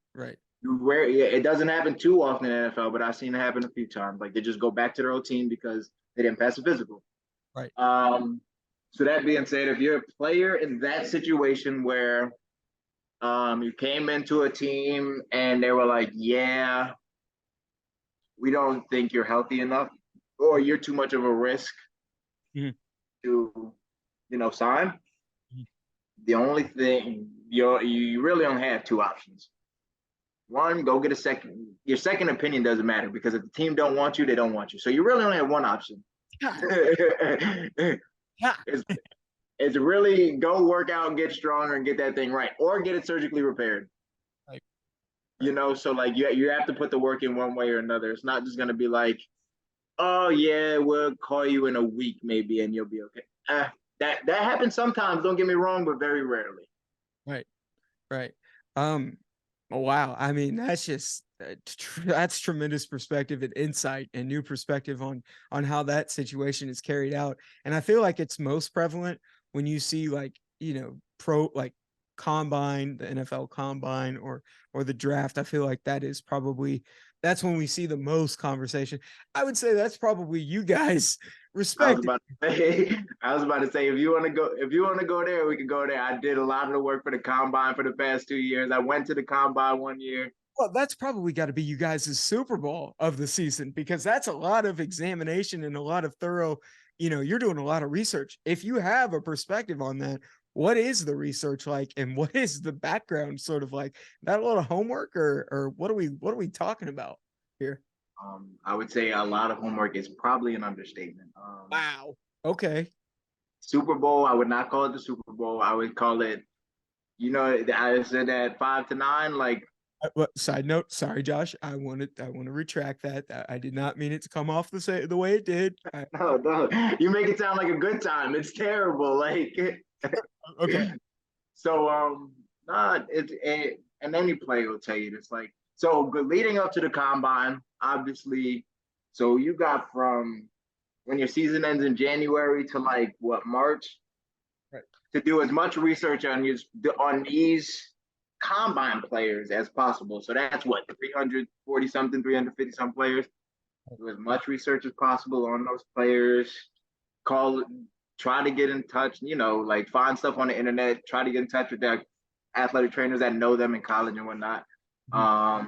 It doesn't happen too often in the NFL, but I've seen it happen a few times. Like they just go back to their old team because they didn't pass the physical. Right. So that being said, if you're a player in that situation where you came into a team and they were like, yeah, we don't think you're healthy enough, or you're too much of a risk to, sign. The only thing you really only have two options. One, go get your second opinion doesn't matter, because if the team don't want you, they don't want you. So you really only have one option. It's really go work out and get stronger and get that thing right, or get it surgically repaired. Right. So like you have to put the work in one way or another. It's not just gonna be like, oh yeah, we'll call you in a week maybe and you'll be okay. That happens sometimes, don't get me wrong, but very rarely. Right. Wow. I mean, that's just that's tremendous perspective and insight and new perspective on how that situation is carried out. And I feel like it's most prevalent when you see like, combine, the NFL combine, or the draft, I feel like that's when we see the most conversation. I would say that's probably you guys respect. I was about to say, if you want to go there, we can go there. I did a lot of the work for the combine for the past 2 years. I went to the combine 1 year. Well, that's probably got to be you guys' Super Bowl of the season, because that's a lot of examination and a lot of thorough, you're doing a lot of research. If you have a perspective on that, what is the research like, and what is the background sort of like? That a lot of homework, or what are we talking about here? I would say a lot of homework is probably an understatement. Wow. Okay. Super Bowl, I would not call it the Super Bowl. I would call it, I said that 5 to 9, like. Side note, sorry, Josh. I want to retract that. I did not mean it to come off the way it did. No, you make it sound like a good time. It's terrible. Like, okay. So, and any player will tell you this. Like, so leading up to the combine, obviously, so you got from when your season ends in January to like March, right, to do as much research on these combine players as possible. So that's 340 something, 350 some players. Do as much research as possible on those players. Try to get in touch, like find stuff on the internet, try to get in touch with their athletic trainers that know them in college and whatnot. Mm-hmm.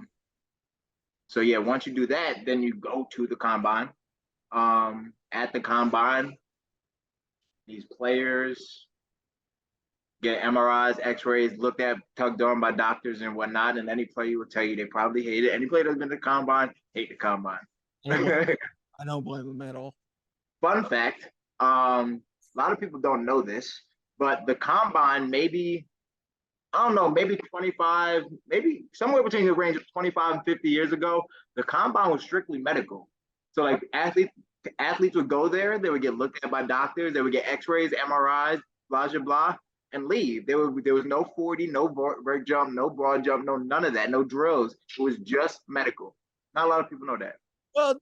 So yeah, once you do that, then you go to the combine. At the combine, these players get MRIs, X-rays, looked at, tugged on by doctors and whatnot, and any player will tell you they probably hate it. Any player that's been to the combine, hate the combine. I don't blame them at all. Fun fact, a lot of people don't know this, but the combine, maybe 25, maybe somewhere between the range of 25 and 50 years ago, the combine was strictly medical. So like athletes would go there, they would get looked at by doctors, they would get X-rays, MRIs, blah, blah, blah, and leave. There was no 40, no vert jump, no broad jump, no none of that, no drills. It was just medical. Not a lot of people know that. Well,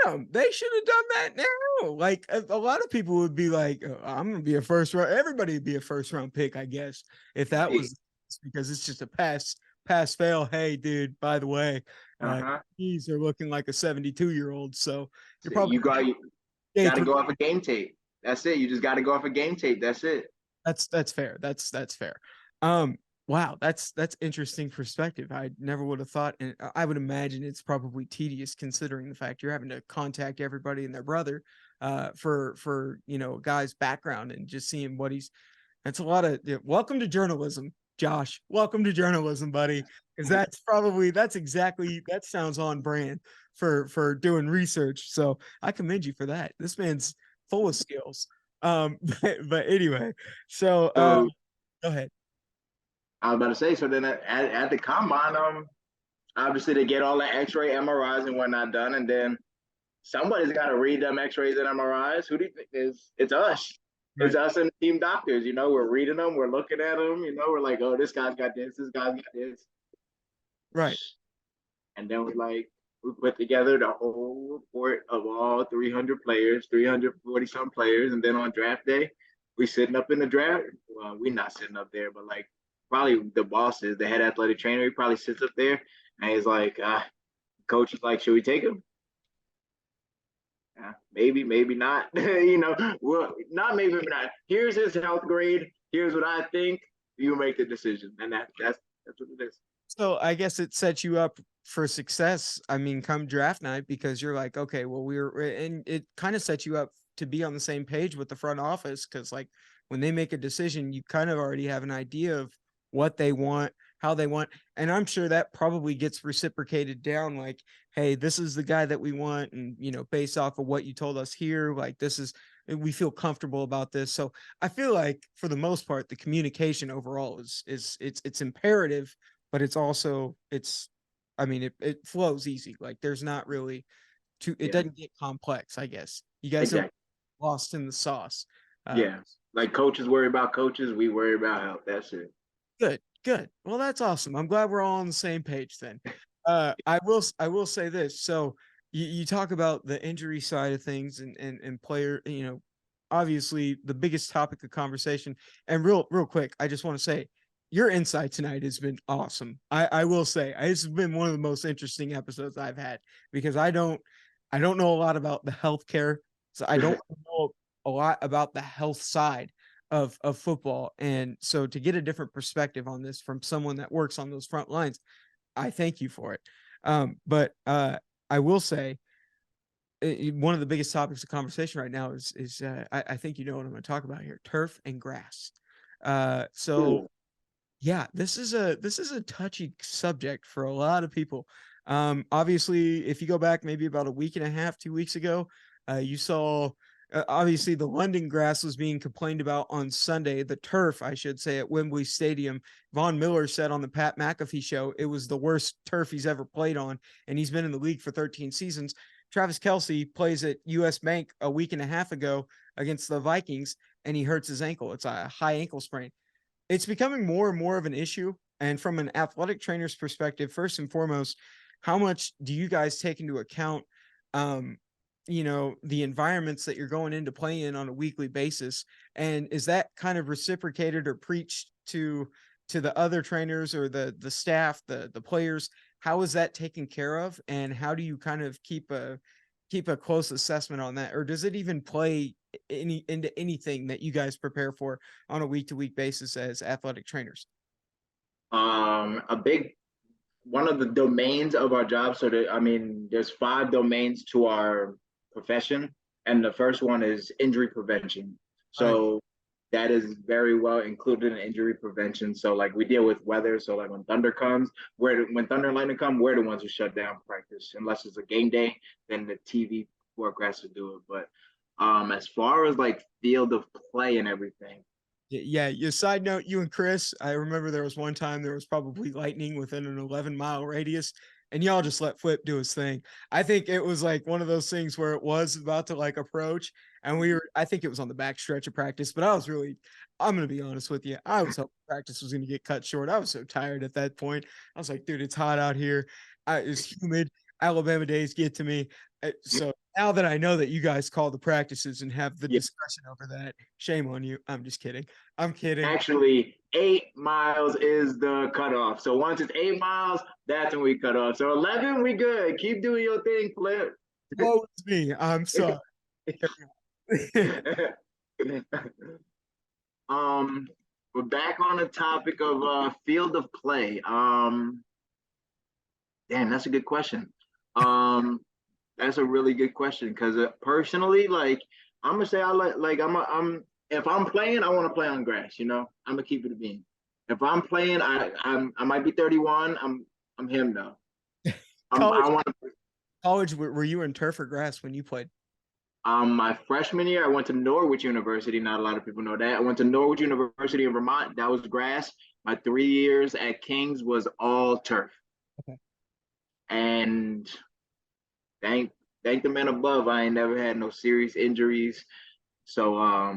damn, they should have done that now. Like a lot of people would be like, oh, I'm gonna be a first round. Everybody would be a first round pick, I guess, if that was, because it's just a pass fail. Hey, dude, by the way, these are looking like a 72-year-old. So you're probably you got to go off a game tape. That's it. You just got to go off a game tape. That's it. That's fair. That's fair. Wow, that's interesting perspective. I never would have thought, and I would imagine it's probably tedious considering the fact you're having to contact everybody and their brother for a guy's background and just seeing what he's. That's a lot of. Welcome to journalism, Josh. Welcome to journalism, buddy. Because that sounds on brand for doing research. So I commend you for that. This man's full of skills. But anyway, so go ahead. I was about to say, so then at the combine, obviously they get all the X-ray, MRIs and whatnot done, and then somebody's got to read them X-rays and MRIs. Who do you think is? It's us. Right. It's us and the team doctors. We're reading them, we're looking at them. We're like, oh, this guy's got this got this. Right. And then we put together the whole report of all 300 players, 340 some players, and then on draft day, we sitting up in the draft. Well, we're not sitting up there, but like, probably the bosses, the head athletic trainer, he probably sits up there and he's like, coach is like, should we take him? Maybe not. Well, not maybe not. Here's his health grade. Here's what I think. You make the decision, and that's what it is. So I guess it sets you up for success. I mean, come draft night, because you're like, okay, well, and it kind of sets you up to be on the same page with the front office, because like when they make a decision, you kind of already have an idea of what they want, how they want. And I'm sure that probably gets reciprocated down, like, hey, this is the guy that we want. And, based off of what you told us here, like, we feel comfortable about this. So I feel like for the most part, the communication overall it's imperative, but it's also, it flows easy. Like there's not really it doesn't get complex, I guess. You guys are lost in the sauce. Like coaches worry about coaches. We worry about health. That's it. Good. Well, that's awesome. I'm glad we're all on the same page then. I will say this. So you talk about the injury side of things and player, obviously the biggest topic of conversation. And real quick, I just want to say, your insight tonight has been awesome. I will say it's been one of the most interesting episodes I've had because I don't know a lot about the healthcare. So I don't know a lot about the health side of football. And so to get a different perspective on this from someone that works on those front lines, I thank you for it. But I will say one of the biggest topics of conversation right now is I think you know what I'm going to talk about here: turf and grass. So yeah, this is a touchy subject for a lot of people. Obviously, if you go back maybe about a week and a half, 2 weeks ago, you saw obviously the London grass was being complained about on Sunday, the turf, I should say, at Wembley Stadium. Von Miller said on the Pat McAfee show it was the worst turf he's ever played on, and he's been in the league for 13 seasons. Travis Kelce plays at US Bank a week and a half ago against the Vikings, and he hurts his ankle. It's a high ankle sprain. It's becoming more and more of an issue. And from an athletic trainer's perspective, first and foremost, how much do you guys take into account, the environments that you're going into play in on a weekly basis? And is that kind of reciprocated or preached to the other trainers or the staff, the players? How is that taken care of? And how do you kind of keep a close assessment on that? Or does it even play into anything that you guys prepare for on a week-to-week basis as athletic trainers? A big one of the domains of our job. So there's 5 domains to our profession, and the first one is injury prevention. So that is very well included in injury prevention. So like we deal with weather. So like when thunder comes, when thunder and lightning come, we're the ones who shut down practice. Unless it's a game day, then the TV broadcast will do it. But as far as like field of play and everything. Yeah. Your side note, you and Chris, I remember there was one time there was probably lightning within an 11-mile radius, and y'all just let Flip do his thing. I think it was like one of those things where it was about to like approach, and I think it was on the back stretch of practice, but I'm going to be honest with you. I was hoping practice was going to get cut short. I was so tired at that point. I was like, dude, it's hot out here. It's humid. Alabama days get to me. So now that I know that you guys call the practices and have the discussion over that, shame on you. I'm just kidding. I'm kidding. Actually, 8 miles is the cutoff. So once it's 8 miles, that's when we cut off. So 11, we good. Keep doing your thing, Flip. Oh, it's me. I'm sorry. We're back on the topic of field of play. Damn, that's a good question. That's a really good question because personally, like I'm gonna say, I'm if I'm playing, I want to play on grass. I'm gonna keep it a bean. If I'm playing, I might be 31. I'm him though. College, were you in turf or grass when you played? My freshman year, I went to Norwich University. Not a lot of people know that. I went to Norwich University in Vermont. That was grass. My 3 years at Kings was all turf. Okay. And thank the man above, I ain't never had no serious injuries. So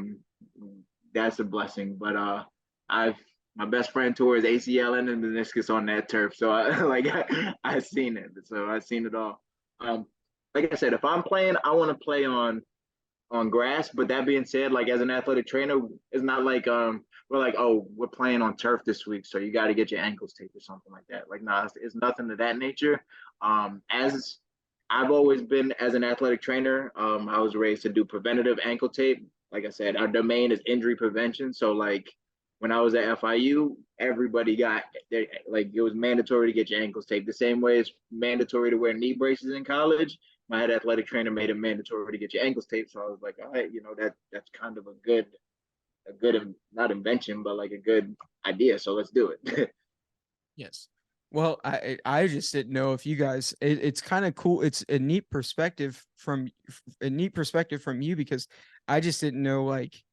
that's a blessing. But my best friend tore his ACL and meniscus on that turf. So I seen it. So I seen it all. Like I said, if I'm playing, I want to play on grass. But that being said, like as an athletic trainer, it's not like we're like, oh, we're playing on turf this week, so you got to get your ankles taped or something like that. Like, nah, it's nothing of that nature. As I've always been as an athletic trainer, I was raised to do preventative ankle tape. Like I said, our domain is injury prevention. So like when I was at FIU, everybody it was mandatory to get your ankles taped. The same way it's mandatory to wear knee braces in college. My head athletic trainer made it mandatory to get your ankles taped. So I was like, all right, that's kind of a good not invention, but like a good idea. So let's do it. Yes. Well, I just didn't know if you guys. It's kind of cool. It's a neat perspective from you because I just didn't know. Like,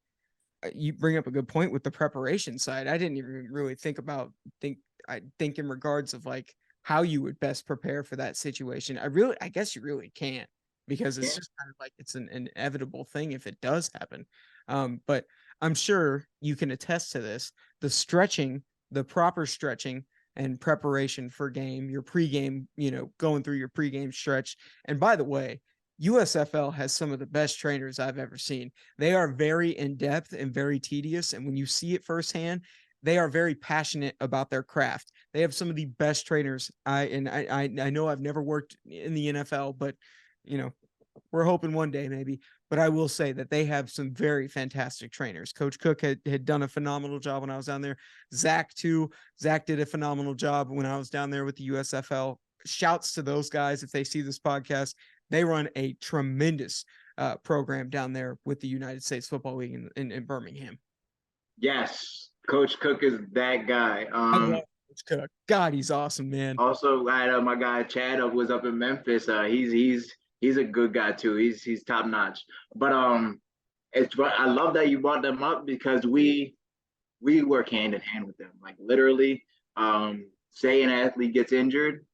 you bring up a good point with the preparation side. I didn't even really think in regards of like how you would best prepare for that situation. I guess you really can't because it's just kind of like it's an inevitable thing if it does happen. But I'm sure you can attest to this. The proper stretching and preparation for game, your pregame, going through your pregame stretch. And by the way, USFL has some of the best trainers I've ever seen. They are very in-depth and very tedious. And when you see it firsthand, they are very passionate about their craft. They have some of the best trainers. I know I've never worked in the NFL, but we're hoping one day maybe. But I will say that they have some very fantastic trainers. Coach Cook had done a phenomenal job when I was down there. Zach too. Zach did a phenomenal job when I was down there with the USFL. Shouts to those guys if they see this podcast. They run a tremendous program down there with the United States Football League in Birmingham. Yes, Coach Cook is that guy. I love Coach Cook. God, he's awesome, man. Also, my guy Chad was up in Memphis. He's a good guy too. He's top notch. But I love that you brought them up because we work hand in hand with them. Like literally, say an athlete gets injured,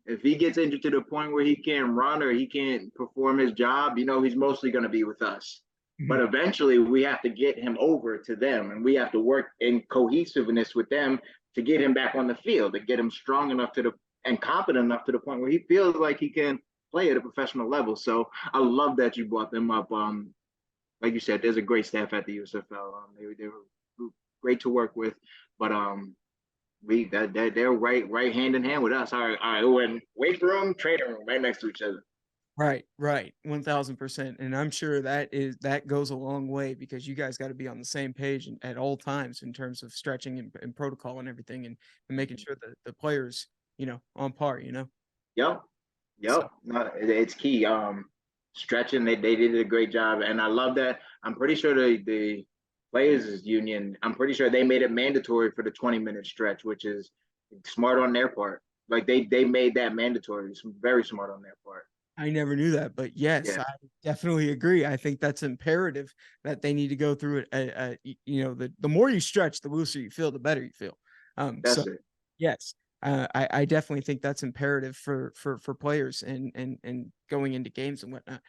if he gets injured to the point where he can't run or he can't perform his job, he's mostly going to be with us. But eventually we have to get him over to them, and we have to work in cohesiveness with them to get him back on the field, to get him strong enough and competent enough to the point where he feels like he can play at a professional level. So I love that you brought them up. Like you said, there's a great staff at the USFL. They were great to work with, but they're right hand in hand with us. All right, we're in weight room, training room, right next to each other. Right, 1000%. And I'm sure that goes a long way because you guys got to be on the same page at all times in terms of stretching and protocol and everything, and making sure that the players, on par, Yep. So. No, it's key. Stretching, they did a great job, and I love that. I'm pretty sure the players union, I'm pretty sure they made it mandatory for the 20-minute stretch, which is smart on their part. Like they made that mandatory. It's very smart on their part. I never knew that, but yes, yeah. I definitely agree. I think that's imperative that they need to go through it. The more you stretch, the looser you feel, the better you feel. That's it. Yes, I definitely think that's imperative for players and going into games and whatnot.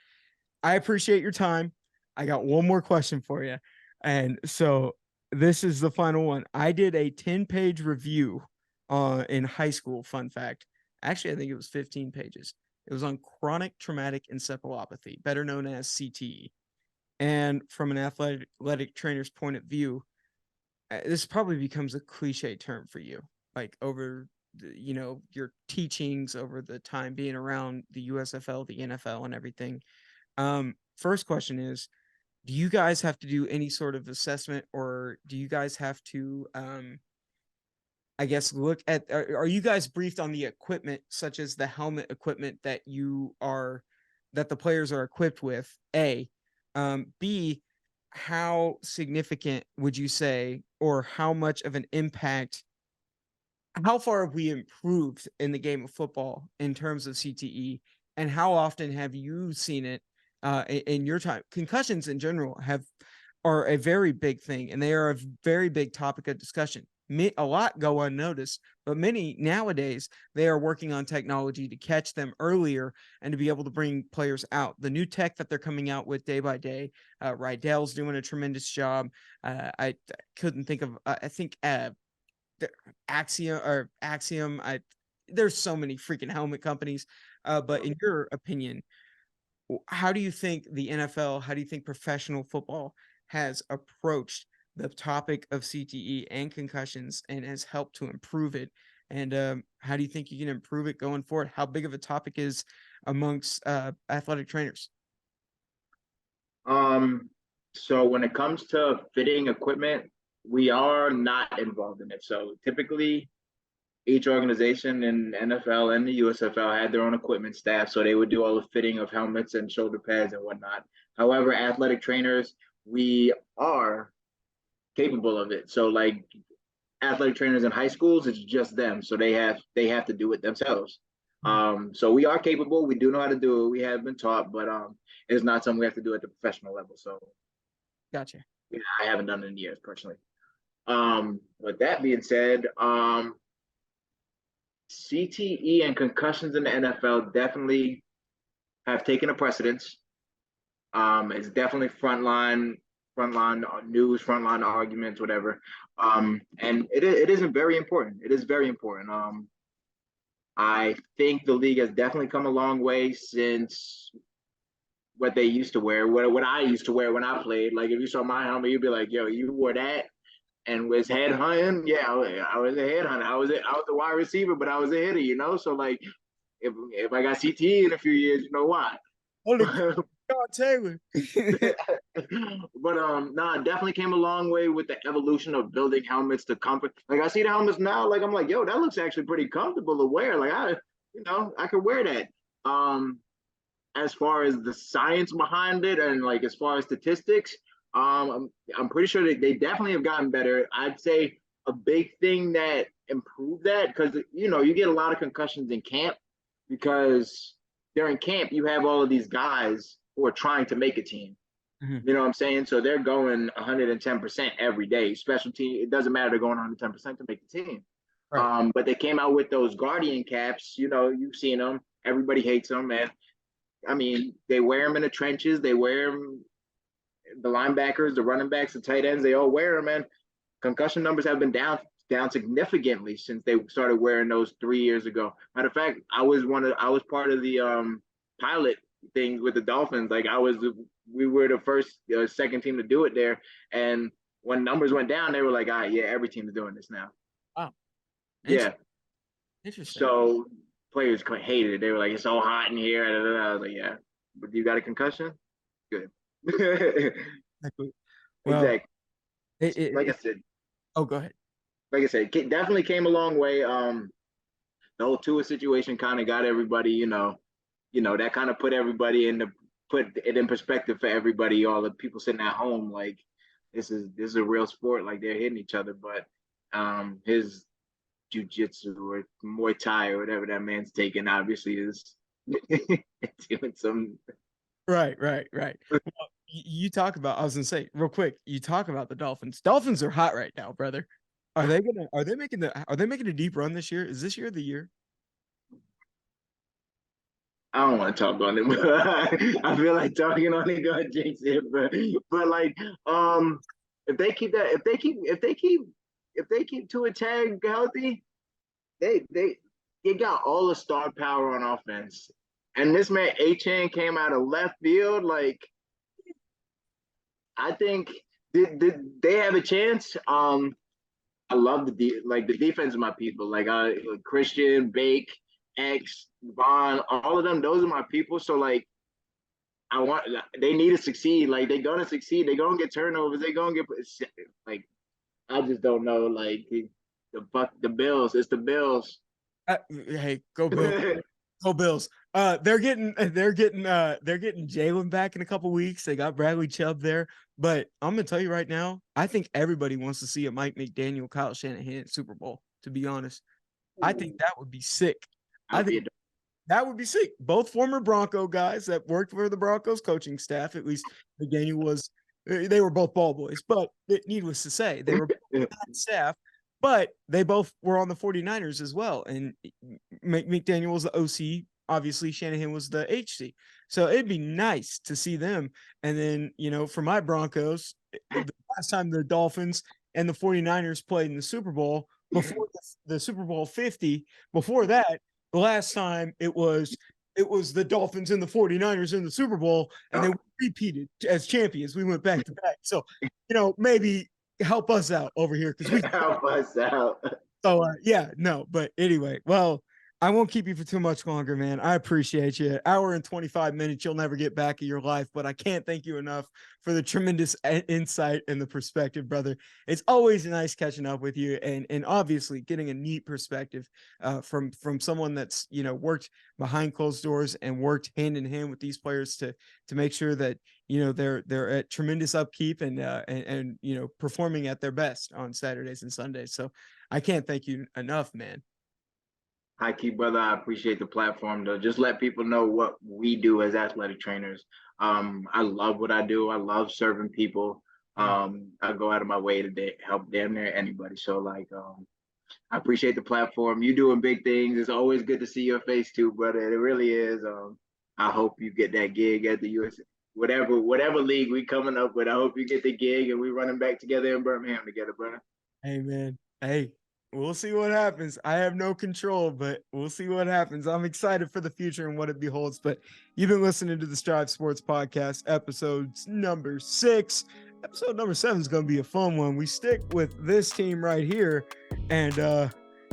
I appreciate your time. I got one more question for you. And so this is the final one. I did a 10-page review in high school. Fun fact. Actually, I think it was 15 pages. It was on chronic traumatic encephalopathy, better known as CTE. And from an athletic trainer's point of view, this probably becomes a cliche term for you, like over your teachings over the time being around the USFL, the NFL, and everything. First question is, do you guys have to do any sort of assessment, or do you guys have to I guess look at, are you guys briefed on the equipment, such as the helmet equipment that the players are equipped with? A, B, how significant would you say, or how much of an impact, how far have we improved in the game of football in terms of CTE, and how often have you seen it in your time? Concussions in general are a very big thing, and they are a very big topic of discussion. A lot go unnoticed, but many nowadays, they are working on technology to catch them earlier and to be able to bring players out. The new tech that they're coming out with day by day, Rydell's doing a tremendous job. I couldn't think of, I think Axiom. There's so many freaking helmet companies. But in your opinion, how do you think the NFL, how do you think professional football has approached the topic of CTE and concussions and has helped to improve it? And how do you think you can improve it going forward? How big of a topic is amongst athletic trainers? So when it comes to fitting equipment, we are not involved in it. So typically each organization in NFL and the USFL had their own equipment staff, so they would do all the fitting of helmets and shoulder pads and whatnot. However, athletic trainers, we are capable of it. So like athletic trainers in high schools, it's just them. So they have to do it themselves. So we are capable. We do know how to do it. We have been taught, but it's not something we have to do at the professional level. So Gotcha. Yeah, I haven't done it in years personally. With that being said, CTE and concussions in the NFL definitely have taken a precedence. It's definitely frontline news, frontline arguments, whatever. And it isn't very important. It is very important. I think the league has definitely come a long way since what they used to wear, what I used to wear when I played. Like if you saw my helmet, you'd be like, yo, you wore that? and was head hunting. Yeah, I was a head hunter. I was a wide receiver, but I was a hitter, you know. So like, if I got CTE in a few years, you know why. Holy God, Taylor. But nah, it definitely came a long way with the evolution of building helmets to comfort. Like I see the helmets now, like I'm like, yo, that looks actually pretty comfortable to wear. Like I could wear that. Um, as far as the science behind it and like as far as statistics, I'm pretty sure that they definitely have gotten better. I'd say a big thing that improved that because you get a lot of concussions in camp because during camp you have all of these guys who are trying to make a team. Mhm. You know what I'm saying? So they're going 110% every day. Special team, it doesn't matter. They're going 110% to make the team. Right. But they came out with those Guardian caps. You've seen them. Everybody hates them, and I mean, they wear them in the trenches. They wear them. The linebackers, the running backs, the tight ends, they all wear them. And concussion numbers have been down significantly since they started wearing those 3 years ago. Matter of fact, I was part of the pilot thing with the Dolphins. Like we were the first, second team to do it there. And when numbers went down, they were like, yeah, every team is doing this now. Wow. Yeah. Interesting. So players hated it. They were like, it's so hot in here. I was like, yeah, but you got a concussion? Good. Exactly. Well, exactly. Like I said, oh, go ahead. like I said, definitely came a long way. The whole Tua situation kind of got everybody, that kind of put everybody put it in perspective for everybody, all the people sitting at home, like this is a real sport, like they're hitting each other. But his jujitsu or Muay Thai or whatever that man's taking obviously is doing some. Right. Well, you talk about, I was gonna say real quick, you talk about the Dolphins. Dolphins are hot right now, brother. Are they making a deep run this year? Is this year the year? I don't want to talk on it, but I feel like talking on it gonna jinx it. But like, if they keep Tua Tag healthy, they got all the star power on offense. And this man Achane came out of left field. Like, I think they have a chance. I love the defense of my people. Like Christian, Bake, X, Vaughn, all of them. Those are my people. So like, they need to succeed. Like they're gonna succeed. They're gonna get turnovers. They're gonna get like. I just don't know. Like the Bills. It's the Bills. Hey, go Bills. Go Bills. They're getting Jalen back in a couple weeks. They got Bradley Chubb there, but I'm gonna tell you right now, I think everybody wants to see a Mike McDaniel, Kyle Shanahan Super Bowl. To be honest, I think that would be sick. I think that would be sick. Both former Bronco guys that worked for the Broncos coaching staff. At least McDaniel was. They were both ball boys, but needless to say, they were both staff. But they both were on the 49ers as well. And McDaniel was the OC. Obviously, Shanahan was the HC. So it'd be nice to see them. And then, for my Broncos, the last time the Dolphins and the 49ers played in the Super Bowl, before the Super Bowl 50, before that, the last time it was the Dolphins and the 49ers in the Super Bowl, and they repeated as champions. We went back to back. So, maybe help us out over here because we help us out. So but anyway, well, I won't keep you for too much longer, man. I appreciate you. Hour and 25 minutes you'll never get back in your life, but I can't thank you enough for the tremendous insight and the perspective, brother. It's always nice catching up with you and obviously getting a neat perspective from someone that's worked behind closed doors and worked hand in hand with these players to make sure that they're at tremendous upkeep and performing at their best on Saturdays and Sundays. So I can't thank you enough, man. Hi, Key brother. I appreciate the platform to just let people know what we do as athletic trainers. I love what I do. I love serving people. I go out of my way to help damn near anybody. So like, I appreciate the platform. You doing big things. It's always good to see your face too, brother. It really is. I hope you get that gig at the US, whatever league we coming up with. I hope you get the gig and we running back together in Birmingham together, brother. Hey, man. Hey, we'll see what happens. I have no control, but we'll see what happens. I'm excited for the future and what it beholds. But you've been listening to the Strive Sports Podcast, episodes number 6. episode number 7 is going to be a fun one. We stick with this team right here, and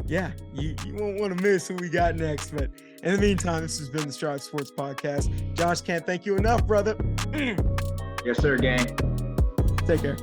yeah, you won't want to miss who we got next. But in the meantime, this has been the Strive Sports Podcast. Josh, can't thank you enough, brother. Yes, sir, gang. Take care.